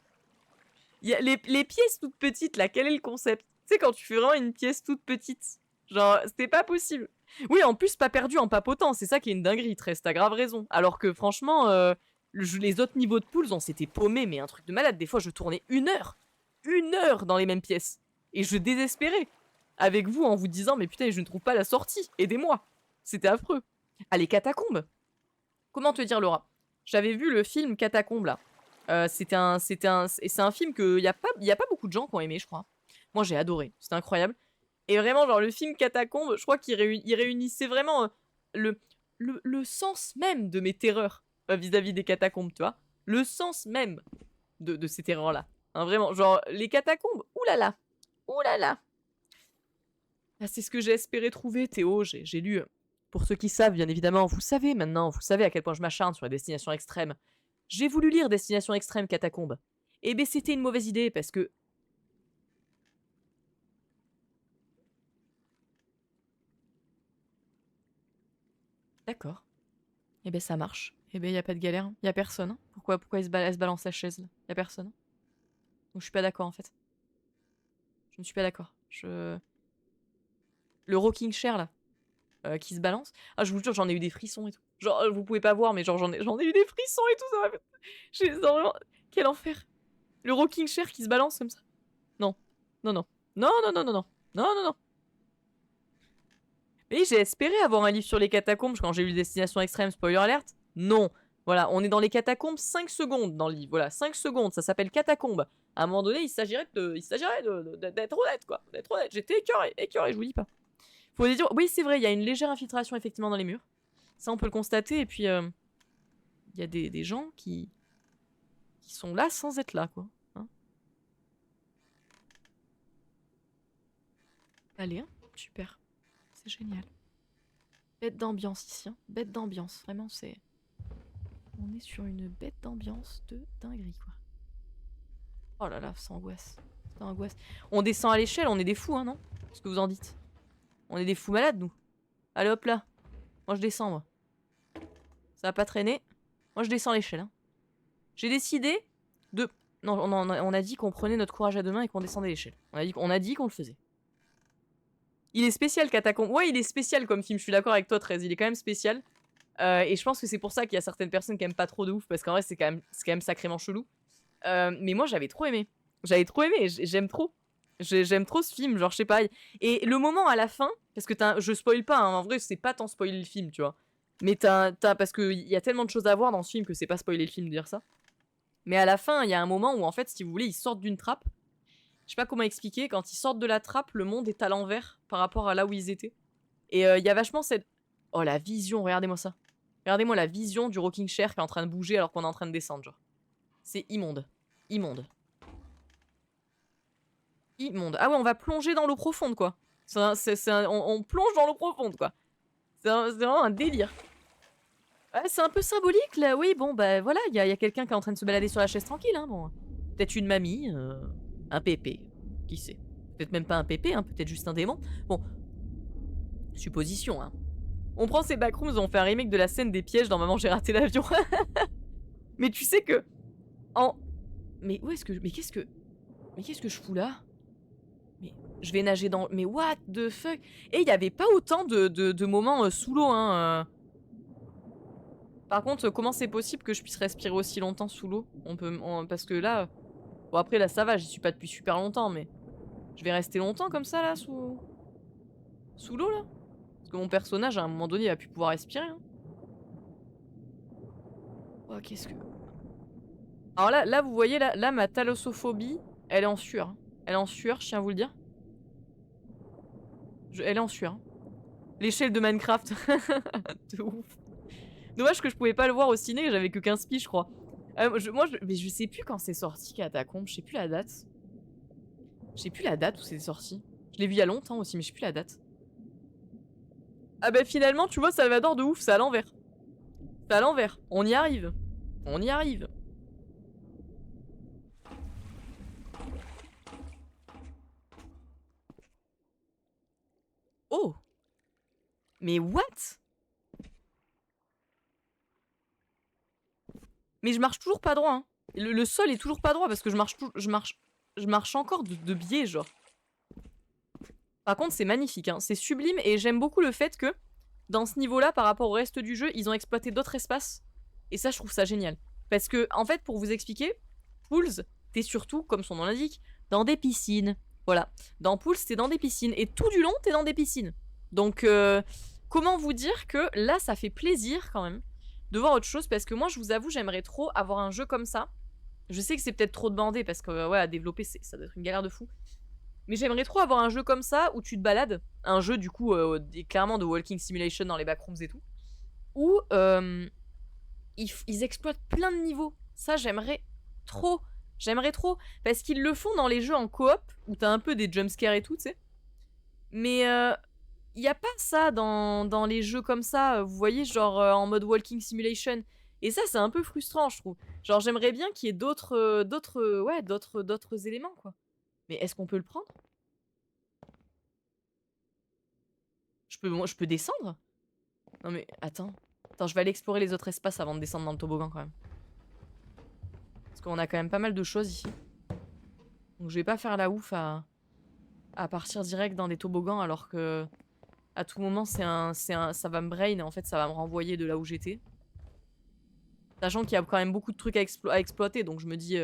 Y a les pièces toutes petites, là, quel est le concept? Tu sais, quand tu fais vraiment une pièce toute petite, genre, c'était pas possible. Oui, en plus, pas perdu en papotant, c'est ça qui est une dinguerie, Tress, t'as grave raison. Alors que franchement, les autres niveaux de poules, on s'était paumé, mais un truc de malade. Des fois, je tournais 1 heure dans les mêmes pièces. Et je désespérais. Avec vous, en vous disant, mais putain, je ne trouve pas la sortie, aidez-moi. C'était affreux. Ah, les catacombes. Comment te dire, Laura? J'avais vu le film Catacombes, là. C'est un film que y a pas beaucoup de gens qui ont aimé, je crois. Moi, j'ai adoré. C'était incroyable. Et vraiment, genre, le film Catacombes, je crois qu'il réunissait vraiment le sens même de mes terreurs vis-à-vis des catacombes, tu vois. Le sens même de ces terreurs-là. Hein, vraiment, genre, les catacombes, oulala. Oulala. Ah, c'est ce que j'ai espéré trouver, Théo. J'ai lu... Pour ceux qui savent, bien évidemment, vous savez maintenant, vous savez à quel point je m'acharne sur les destinations extrêmes. J'ai voulu lire Destination Extrême Catacombes. Eh ben c'était une mauvaise idée parce que... D'accord. Eh ben ça marche. Eh ben y a pas de galère. Y a personne. Hein. Pourquoi elle se balance la chaise là? Y a personne. Donc je suis pas d'accord en fait. Je ne suis pas d'accord. Le rocking chair là, qui se balance. Ah je vous jure, j'en ai eu des frissons et tout. Genre vous pouvez pas voir mais genre j'en ai eu des frissons et tout. Ça m'a fait... vraiment... Quel enfer. Le rocking chair qui se balance comme ça. Non. Non, non. Non, non, non, non, non. Non, non, non. Mais j'ai espéré avoir un livre sur les catacombes quand j'ai lu Destination Extrême, spoiler alert. Non. Voilà, on est dans les catacombes 5 secondes dans le livre. Voilà, 5 secondes, ça s'appelle Catacombes. À un moment donné, il s'agirait d'être honnête, quoi. D'être honnête. J'étais écœuré, je vous dis pas. Faut dire, oui, c'est vrai, il y a une légère infiltration effectivement dans les murs. Ça, on peut le constater. Et puis, il y a des gens qui sont là sans être là, quoi. Hein. Allez, hein, super. C'est génial. Bête d'ambiance ici, hein. Bête d'ambiance. Vraiment, c'est... On est sur une bête d'ambiance de dinguerie, quoi. Oh là là, ça angoisse. Ça angoisse. On descend à l'échelle, on est des fous, hein, non? Qu'est-ce que vous en dites? On est des fous malades, nous. Allez, hop là. Moi, je descends, moi. Ça va pas traîner. Moi, je descends l'échelle, hein. J'ai décidé de... Non, on a dit qu'on prenait notre courage à deux mains et qu'on descendait l'échelle. On a dit qu'on le faisait. Il est spécial, Catacombe. Ouais, il est spécial comme film, je suis d'accord avec toi, 13. Il est quand même spécial. Et je pense que c'est pour ça qu'il y a certaines personnes qui aiment pas trop de ouf, parce qu'en vrai, c'est quand même sacrément chelou. Mais moi, j'avais trop aimé. J'aime trop. J'aime trop ce film, genre, je sais pas. Et le moment à la fin, parce que je spoil pas, hein, en vrai, c'est pas tant spoiler le film, tu vois. Mais parce qu'il y a tellement de choses à voir dans ce film que c'est pas spoiler le film de dire ça. Mais à la fin, il y a un moment où, en fait, si vous voulez, ils sortent d'une trappe. Je sais pas comment expliquer, quand ils sortent de la trappe, le monde est à l'envers par rapport à là où ils étaient. Et il y a vachement cette... Oh, la vision, regardez-moi ça. Regardez-moi la vision du rocking chair qui est en train de bouger alors qu'on est en train de descendre, genre. C'est immonde. Immonde. Immonde. Ah ouais, on va plonger dans l'eau profonde, quoi. On plonge dans l'eau profonde, quoi. C'est vraiment un délire. Ouais, c'est un peu symbolique, là. Oui, bon, bah voilà, il y a quelqu'un qui est en train de se balader sur la chaise tranquille, hein. Bon. Peut-être une mamie, un pépé. Qui sait? Peut-être même pas un pépé, hein, peut-être juste un démon. Bon. Supposition, hein. On prend ces backrooms, on fait un remake de la scène des pièges dans Maman j'ai raté l'avion. Mais tu sais que... Mais où est-ce que... Mais qu'est-ce que je fous là? Mais je vais nager dans... Mais what the fuck? Et il y avait pas autant de moments sous l'eau, hein. Par contre, comment c'est possible que je puisse respirer aussi longtemps sous l'eau? Parce que là... Bon après là ça va, j'y suis pas depuis super longtemps, mais... Je vais rester longtemps comme ça là, sous l'eau là? Parce que mon personnage à un moment donné il va plus pouvoir respirer. Hein. Oh qu'est-ce que... Alors là vous voyez là ma thalassophobie, elle est en sueur. Hein. Elle est en sueur, je tiens à vous le dire. Elle est en sueur. Hein. L'échelle de Minecraft. De ouf. Dommage que je pouvais pas le voir au ciné, j'avais que 15 piges je crois. Mais je sais plus quand c'est sorti Catacombe, je sais plus la date. Je sais plus la date où c'est sorti. Je l'ai vu il y a longtemps aussi, mais je sais plus la date. Ah bah finalement, tu vois, Salvador de ouf, c'est à l'envers. C'est à l'envers. On y arrive. On y arrive. Oh! Mais what? Mais je marche toujours pas droit. Hein. Le sol est toujours pas droit parce que je marche encore de biais, genre. Par contre, c'est magnifique, hein. C'est sublime et j'aime beaucoup le fait que dans ce niveau-là, par rapport au reste du jeu, ils ont exploité d'autres espaces. Et ça, je trouve ça génial. Parce que, en fait, pour vous expliquer, Pools, t'es surtout, comme son nom l'indique, dans des piscines. Voilà. Dans Pools, t'es dans des piscines. Et tout du long, t'es dans des piscines. Donc, comment vous dire que là, ça fait plaisir quand même de voir autre chose. Parce que moi, je vous avoue, j'aimerais trop avoir un jeu comme ça. Je sais que c'est peut-être trop demandé parce que, ouais, à développer, ça doit être une galère de fou. Mais j'aimerais trop avoir un jeu comme ça où tu te balades. Un jeu, du coup, clairement de walking simulation dans les backrooms et tout. Où ils exploitent plein de niveaux. Ça, j'aimerais trop. J'aimerais trop. Parce qu'ils le font dans les jeux en coop, où t'as un peu des jumpscares et tout, tu sais. Mais il n'y a pas ça dans les jeux comme ça, vous voyez, genre en mode walking simulation. Et ça, c'est un peu frustrant, je trouve. Genre, j'aimerais bien qu'il y ait d'autres éléments, quoi. Mais est-ce qu'on peut le prendre? Je peux descendre? Non mais, attends. Attends, je vais aller explorer les autres espaces avant de descendre dans le toboggan, quand même. Parce qu'on a quand même pas mal de choses ici. Donc je vais pas faire la ouf à partir direct dans des toboggans alors que... À tout moment, ça va me brain et en fait, ça va me renvoyer de là où j'étais. Sachant qu'il y a quand même beaucoup de trucs à exploiter, donc je me dis...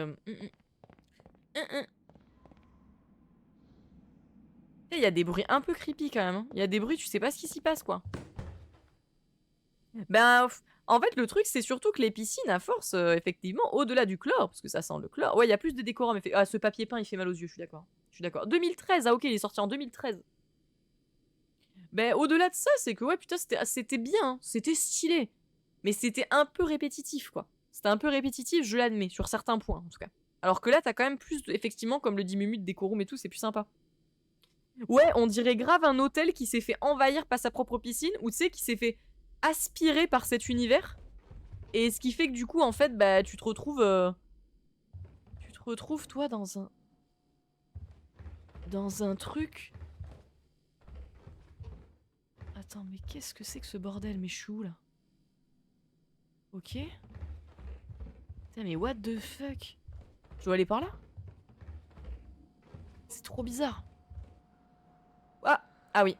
Il y a des bruits un peu creepy quand même. Hein. Il y a des bruits, tu sais pas ce qui s'y passe, quoi. Ben, en fait, le truc, c'est surtout que les piscines, à force, effectivement, au-delà du chlore, parce que ça sent le chlore... Ouais, il y a plus de décorum. Ah, ce papier peint, il fait mal aux yeux, je suis d'accord. Je suis d'accord. 2013, ah ok, il est sorti en 2013. Ben, au-delà de ça, c'est que, ouais, putain, c'était bien, hein. C'était stylé. Mais c'était un peu répétitif, quoi. C'était un peu répétitif, je l'admets, sur certains points, en tout cas. Alors que là, t'as quand même plus, effectivement, comme le dit Mumu, de décorum et tout, c'est plus sympa. Ouais, on dirait grave un hôtel qui s'est fait envahir par sa propre piscine, ou tu sais, qui s'est fait aspirer par cet univers. Et ce qui fait que du coup, en fait, bah, tu te retrouves, toi, dans un truc... Attends, mais qu'est-ce que c'est que ce bordel? Mais je suis où, là? Ok. Putain, mais what the fuck? Je dois aller par là? C'est trop bizarre. Ah oui.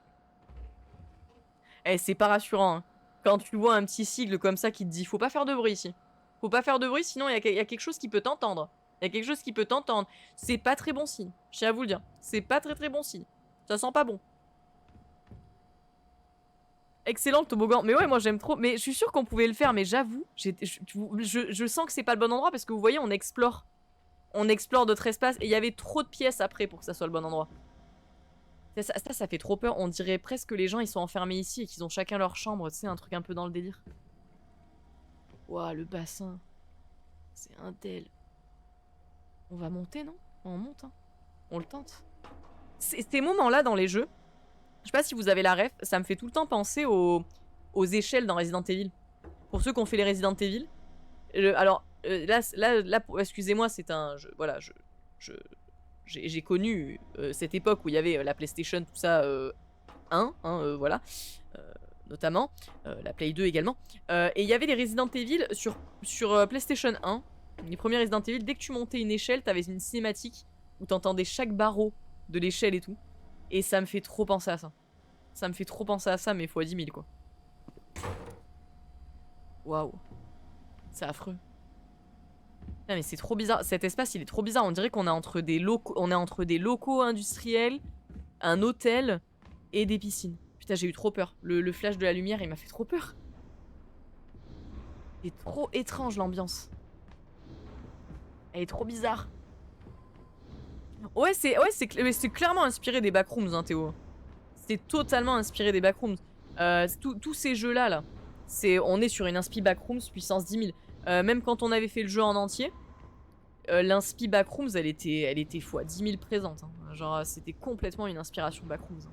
Eh, c'est pas rassurant. Hein. Quand tu vois un petit sigle comme ça qui te dit faut pas faire de bruit ici. Faut pas faire de bruit sinon il y a quelque chose qui peut t'entendre. Il y a quelque chose qui peut t'entendre. C'est pas très bon signe. Je tiens à vous le dire. C'est pas très bon signe. Ça sent pas bon. Excellent le toboggan. Mais ouais, moi j'aime trop. Mais je suis sûre qu'on pouvait le faire, mais j'avoue, je sens que c'est pas le bon endroit parce que vous voyez, on explore. On explore d'autres espaces et il y avait trop de pièces après pour que ça soit le bon endroit. Ça fait trop peur. On dirait presque que les gens ils sont enfermés ici et qu'ils ont chacun leur chambre. Tu sais, un truc un peu dans le délire. Ouah, le bassin. C'est un tel. On va monter, non? On monte, hein. On le tente. Ces moments-là dans les jeux, je sais pas si vous avez la ref, ça me fait tout le temps penser aux échelles dans Resident Evil. Pour ceux qui ont fait les Resident Evil. Alors, là excusez-moi, c'est un... Voilà, j'ai connu cette époque où il y avait la PlayStation, tout ça, 1, voilà, notamment, la Play 2 également. Et il y avait des Resident Evil sur PlayStation 1, les premiers Resident Evil, dès que tu montais une échelle, t'avais une cinématique où t'entendais chaque barreau de l'échelle et tout. Et ça me fait trop penser à ça. Ça me fait trop penser à ça, mais fois 10 000, quoi. Waouh. C'est affreux. Non mais c'est trop bizarre, cet espace il est trop bizarre, on dirait qu'on est entre des locaux, industriels, un hôtel et des piscines. Putain j'ai eu trop peur, le flash de la lumière il m'a fait trop peur. C'est trop étrange l'ambiance. Elle est trop bizarre. Ouais c'est clairement inspiré des backrooms hein Théo. C'est totalement inspiré des backrooms. Tous ces jeux là, on est sur une inspi backrooms puissance 10 000. Même quand on avait fait le jeu en entier, l'inspi Backrooms, elle était fois 10 000 présente. Hein. Genre, c'était complètement une inspiration Backrooms. Hein.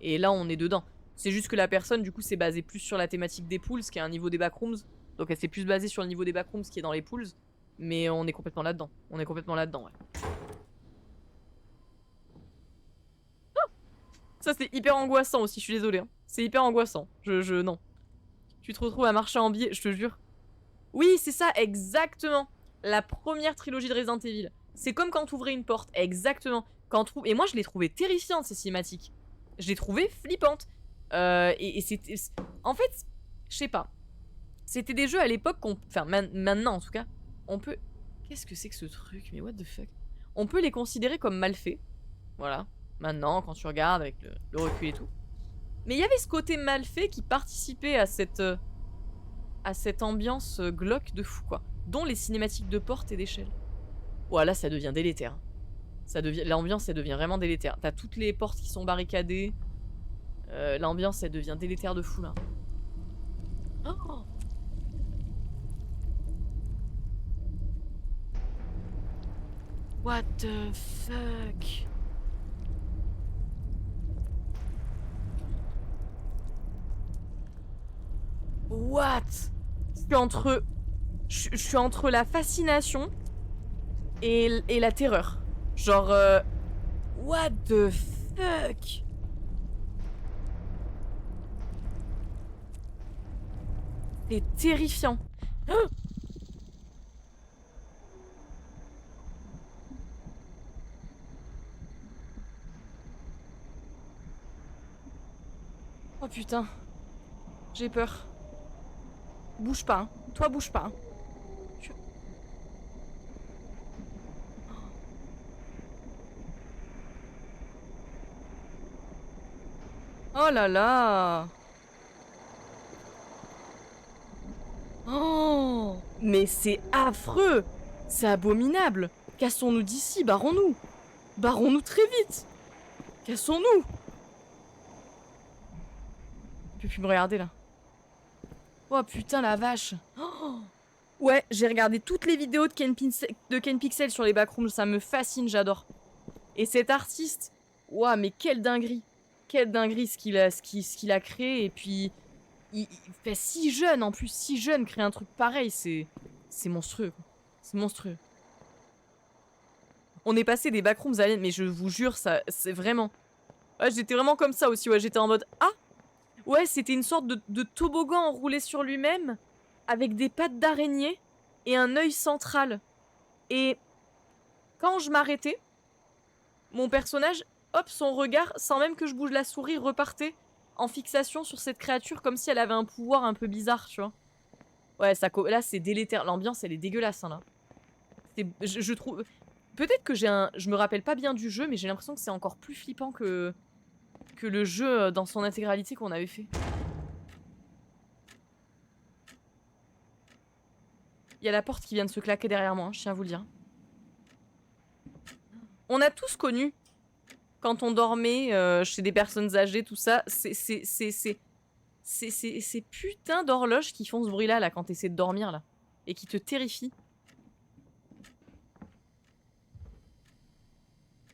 Et là, on est dedans. C'est juste que la personne, du coup, s'est basée plus sur la thématique des pools, qui est un niveau des Backrooms. Donc, elle s'est plus basée sur le niveau des Backrooms qui est dans les pools. Mais on est complètement là-dedans. On est complètement là-dedans, ouais. Ah, ça, c'est hyper angoissant aussi, je suis désolée. Hein. C'est hyper angoissant. Non. Tu te retrouves à marcher en biais, je te jure. Oui, c'est ça, exactement. La première trilogie de Resident Evil. C'est comme quand t'ouvrais une porte, exactement. Et moi, je l'ai trouvé terrifiante, ces cinématiques. Je l'ai trouvé flippante. Et c'était... En fait, je sais pas. C'était des jeux à l'époque qu'on... Enfin, maintenant, en tout cas, on peut... Qu'est-ce que c'est que ce truc? Mais what the fuck? On peut les considérer comme mal faits. Voilà. Maintenant, quand tu regardes avec le recul et tout. Mais il y avait ce côté mal fait qui participait à cette ambiance glauque de fou, quoi. Dont les cinématiques de porte et d'échelle. Voilà, ça devient délétère. L'ambiance, elle devient vraiment délétère. T'as toutes les portes qui sont barricadées. L'ambiance, elle devient délétère de fou, là. Oh, what the fuck? What? Je suis entre la fascination et la terreur. Genre, what the fuck? C'est terrifiant. Oh putain. J'ai peur. Bouge pas, hein. Toi bouge pas. Hein. Oh là là. Oh. Mais c'est affreux. C'est abominable. Cassons-nous d'ici, barrons-nous. Barrons-nous très vite. Cassons-nous. Tu peux plus me regarder là. Oh putain la vache. Oh. Ouais, j'ai regardé toutes les vidéos de Ken Pixel sur les backrooms, ça me fascine, j'adore. Et cet artiste, ouah, mais quelle dinguerie. Quelle dinguerie ce qu'il a créé. Et puis, il fait si jeune, en plus, si jeune, créer un truc pareil, c'est monstrueux. C'est monstrueux. On est passé des backrooms aliens, mais je vous jure, ça, c'est vraiment... Ouais, j'étais vraiment comme ça aussi, ouais, j'étais en mode... Ah! Ouais, c'était une sorte de toboggan enroulé sur lui-même, avec des pattes d'araignée et un œil central. Et quand je m'arrêtais, mon personnage, hop, son regard, sans même que je bouge la souris, repartait en fixation sur cette créature comme si elle avait un pouvoir un peu bizarre, tu vois. Ouais, là, c'est délétère. L'ambiance, elle est dégueulasse, hein, là. Je trouve... Peut-être que je me rappelle pas bien du jeu, mais j'ai l'impression que c'est encore plus flippant que le jeu dans son intégralité qu'on avait fait. y a la porte qui vient de se claquer derrière moi, hein, je tiens à vous le dire. On a tous connu, quand on dormait chez des personnes âgées, tout ça, ces putains d'horloges qui font ce bruit-là, là, quand t'essaies de dormir, là. Et qui te terrifient.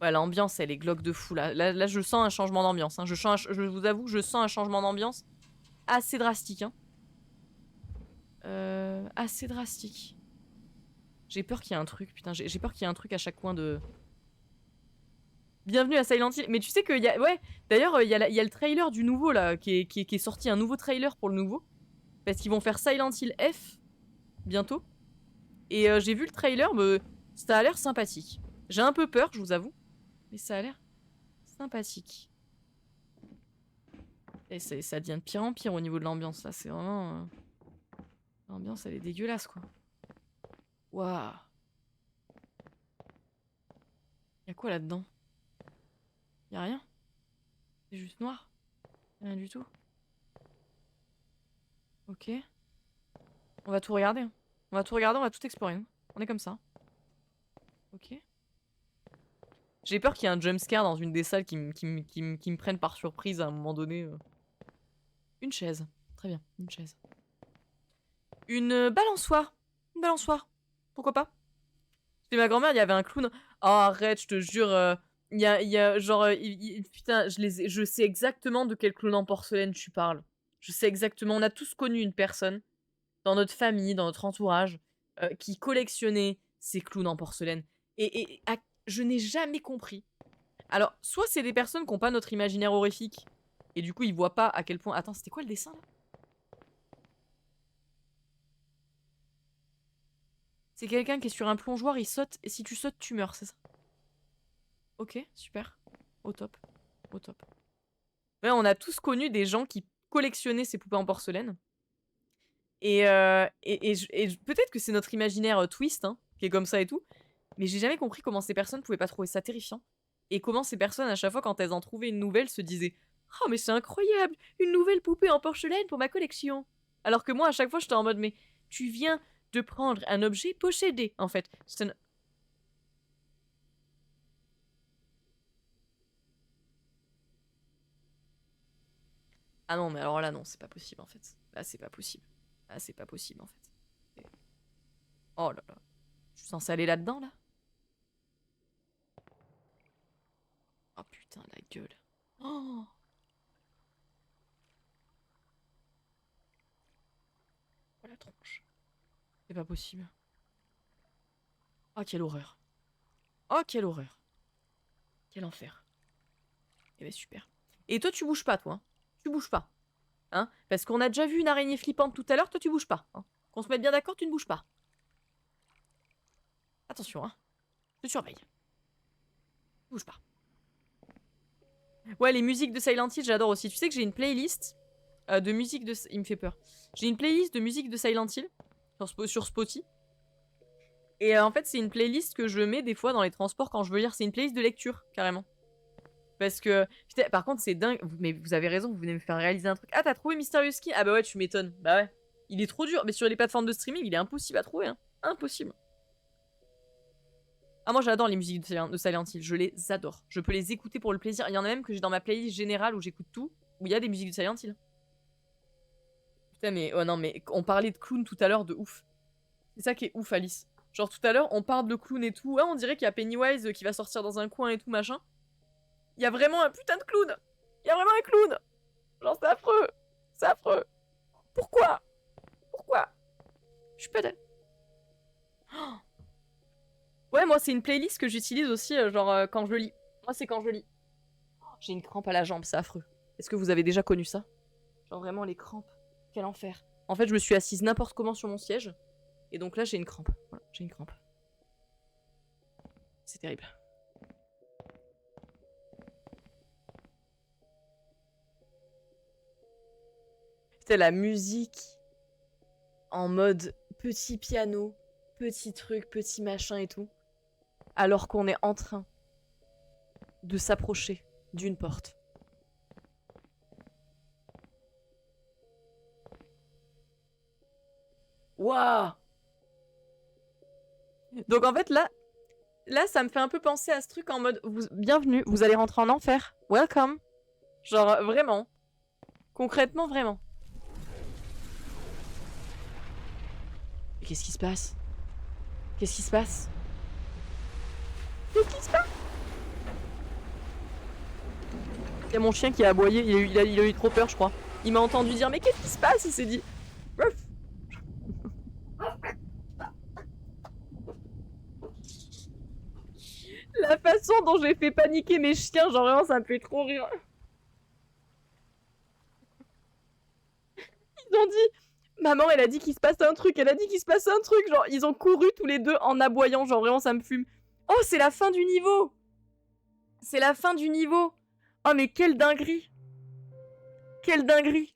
Ouais, l'ambiance, elle est glauque de fou, là. Là, je sens un changement d'ambiance. Hein. Je vous avoue, je sens un changement d'ambiance assez drastique. Hein. Assez drastique. J'ai peur qu'il y ait un truc, putain. J'ai peur qu'il y ait un truc à chaque coin de... Bienvenue à Silent Hill. Mais tu sais qu'il y a... Ouais, d'ailleurs, il y a le trailer du nouveau, là, qui est sorti. Un nouveau trailer pour le nouveau. Parce qu'ils vont faire Silent Hill F, bientôt. Et j'ai vu le trailer, mais ça a l'air sympathique. J'ai un peu peur, je vous avoue. Mais ça a l'air sympathique. Et ça devient de pire en pire au niveau de l'ambiance, là. C'est vraiment... L'ambiance, elle est dégueulasse, quoi. Waouh. Y'a quoi là-dedans? Y'a rien? C'est juste noir? Rien du tout? Ok. On va tout regarder. Hein. On va tout regarder, on va tout explorer. Hein. On est comme ça. Ok. J'ai peur qu'il y ait un jumpscare dans une des salles qui me prenne par surprise à un moment donné. Une chaise. Très bien, une chaise. Une balançoire. Une balançoire. Pourquoi pas? Chez ma grand-mère, il y avait un clown. Oh, arrête, je te jure. Il y a genre... putain, je sais exactement de quel clown en porcelaine tu parles. Je sais exactement. On a tous connu une personne dans notre famille, dans notre entourage, qui collectionnait ces clowns en porcelaine. Je n'ai jamais compris. Alors, soit c'est des personnes qui n'ont pas notre imaginaire horrifique, et du coup, ils voient pas à quel point... Attends, c'était quoi le dessin, là? C'est quelqu'un qui est sur un plongeoir, il saute, et si tu sautes, tu meurs, c'est ça? Ok, super. Au top. Au top. Ouais, on a tous connu des gens qui collectionnaient ces poupées en porcelaine. Et peut-être que c'est notre imaginaire twist, hein, qui est comme ça et tout. Mais j'ai jamais compris comment ces personnes pouvaient pas trouver ça terrifiant. Et comment ces personnes, à chaque fois, quand elles en trouvaient une nouvelle, se disaient « Oh, mais c'est incroyable! Une nouvelle poupée en porcelaine pour ma collection !» Alors que moi, à chaque fois, j'étais en mode « Mais tu viens de prendre un objet possédé, en fait. » Ah non, mais alors là, non, c'est pas possible, en fait. Là, c'est pas possible. Là, c'est pas possible, en fait. Oh là là. Je suis censée aller là-dedans, là? Oh putain, la gueule. Oh, oh la tronche. C'est pas possible. Oh, quelle horreur. Oh, quelle horreur. Quel enfer. Eh ben, super. Et toi, tu bouges pas, toi. Hein. Tu bouges pas. Hein? Parce qu'on a déjà vu une araignée flippante tout à l'heure, toi, tu bouges pas. Hein. Qu'on se mette bien d'accord, tu ne bouges pas. Attention, hein. Je te surveille. Bouge pas. Ouais, les musiques de Silent Hill, j'adore aussi. Tu sais que j'ai une playlist de musique de... Il me fait peur. J'ai une playlist de musique de Silent Hill sur Spotify. Et en fait, c'est une playlist que je mets des fois dans les transports quand je veux lire. C'est une playlist de lecture, carrément. Parce que... Putain, par contre, c'est dingue. Mais vous avez raison, vous venez me faire réaliser un truc. Ah, t'as trouvé Mysterious Skin? Ah bah ouais, tu m'étonnes. Bah ouais. Il est trop dur. Mais sur les plateformes de streaming, il est impossible à trouver. Hein. Impossible. Ah, moi j'adore les musiques de Silent Hill, je les adore. Je peux les écouter pour le plaisir. Il y en a même que j'ai dans ma playlist générale où j'écoute tout, où il y a des musiques de Silent Hill. Putain, mais oh non, mais on parlait de clown tout à l'heure, de ouf. C'est ça qui est ouf, Alice. Genre tout à l'heure, on parle de clown et tout. Ah, on dirait qu'il y a Pennywise qui va sortir dans un coin et tout, machin. Il y a vraiment un putain de clown. Il y a vraiment un clown. Genre, c'est affreux. C'est affreux. Pourquoi? Pourquoi? Je suis pas d'accord. Oh. Ouais, moi, c'est une playlist que j'utilise aussi, quand je lis. Moi, c'est quand je lis. J'ai une crampe à la jambe, c'est affreux. Est-ce que vous avez déjà connu ça? Genre vraiment les crampes. Quel enfer. En fait, je me suis assise n'importe comment sur mon siège. Et donc là, j'ai une crampe. Voilà, j'ai une crampe. C'est terrible. C'était la musique en mode petit piano, petit truc, petit machin et tout. Alors qu'on est en train de s'approcher d'une porte. Waouh! Donc en fait, là, ça me fait un peu penser à ce truc en mode bienvenue, vous allez rentrer en enfer. Welcome. Genre, vraiment. Concrètement, vraiment. Qu'est-ce qui se passe? Qu'est-ce qui se passe? Qu'est-ce qui se passe? Il y a mon chien qui a aboyé, il a eu trop peur, je crois. Il m'a entendu dire, mais qu'est-ce qui se passe? Il s'est dit... Ruff. La façon dont j'ai fait paniquer mes chiens, genre vraiment, ça me fait trop rire. Ils ont dit... Maman, elle a dit qu'il se passe un truc, elle a dit qu'il se passe un truc. Genre, ils ont couru tous les deux en aboyant, genre vraiment, ça me fume. Oh, c'est la fin du niveau! C'est la fin du niveau! Oh, mais quelle dinguerie! Quelle dinguerie!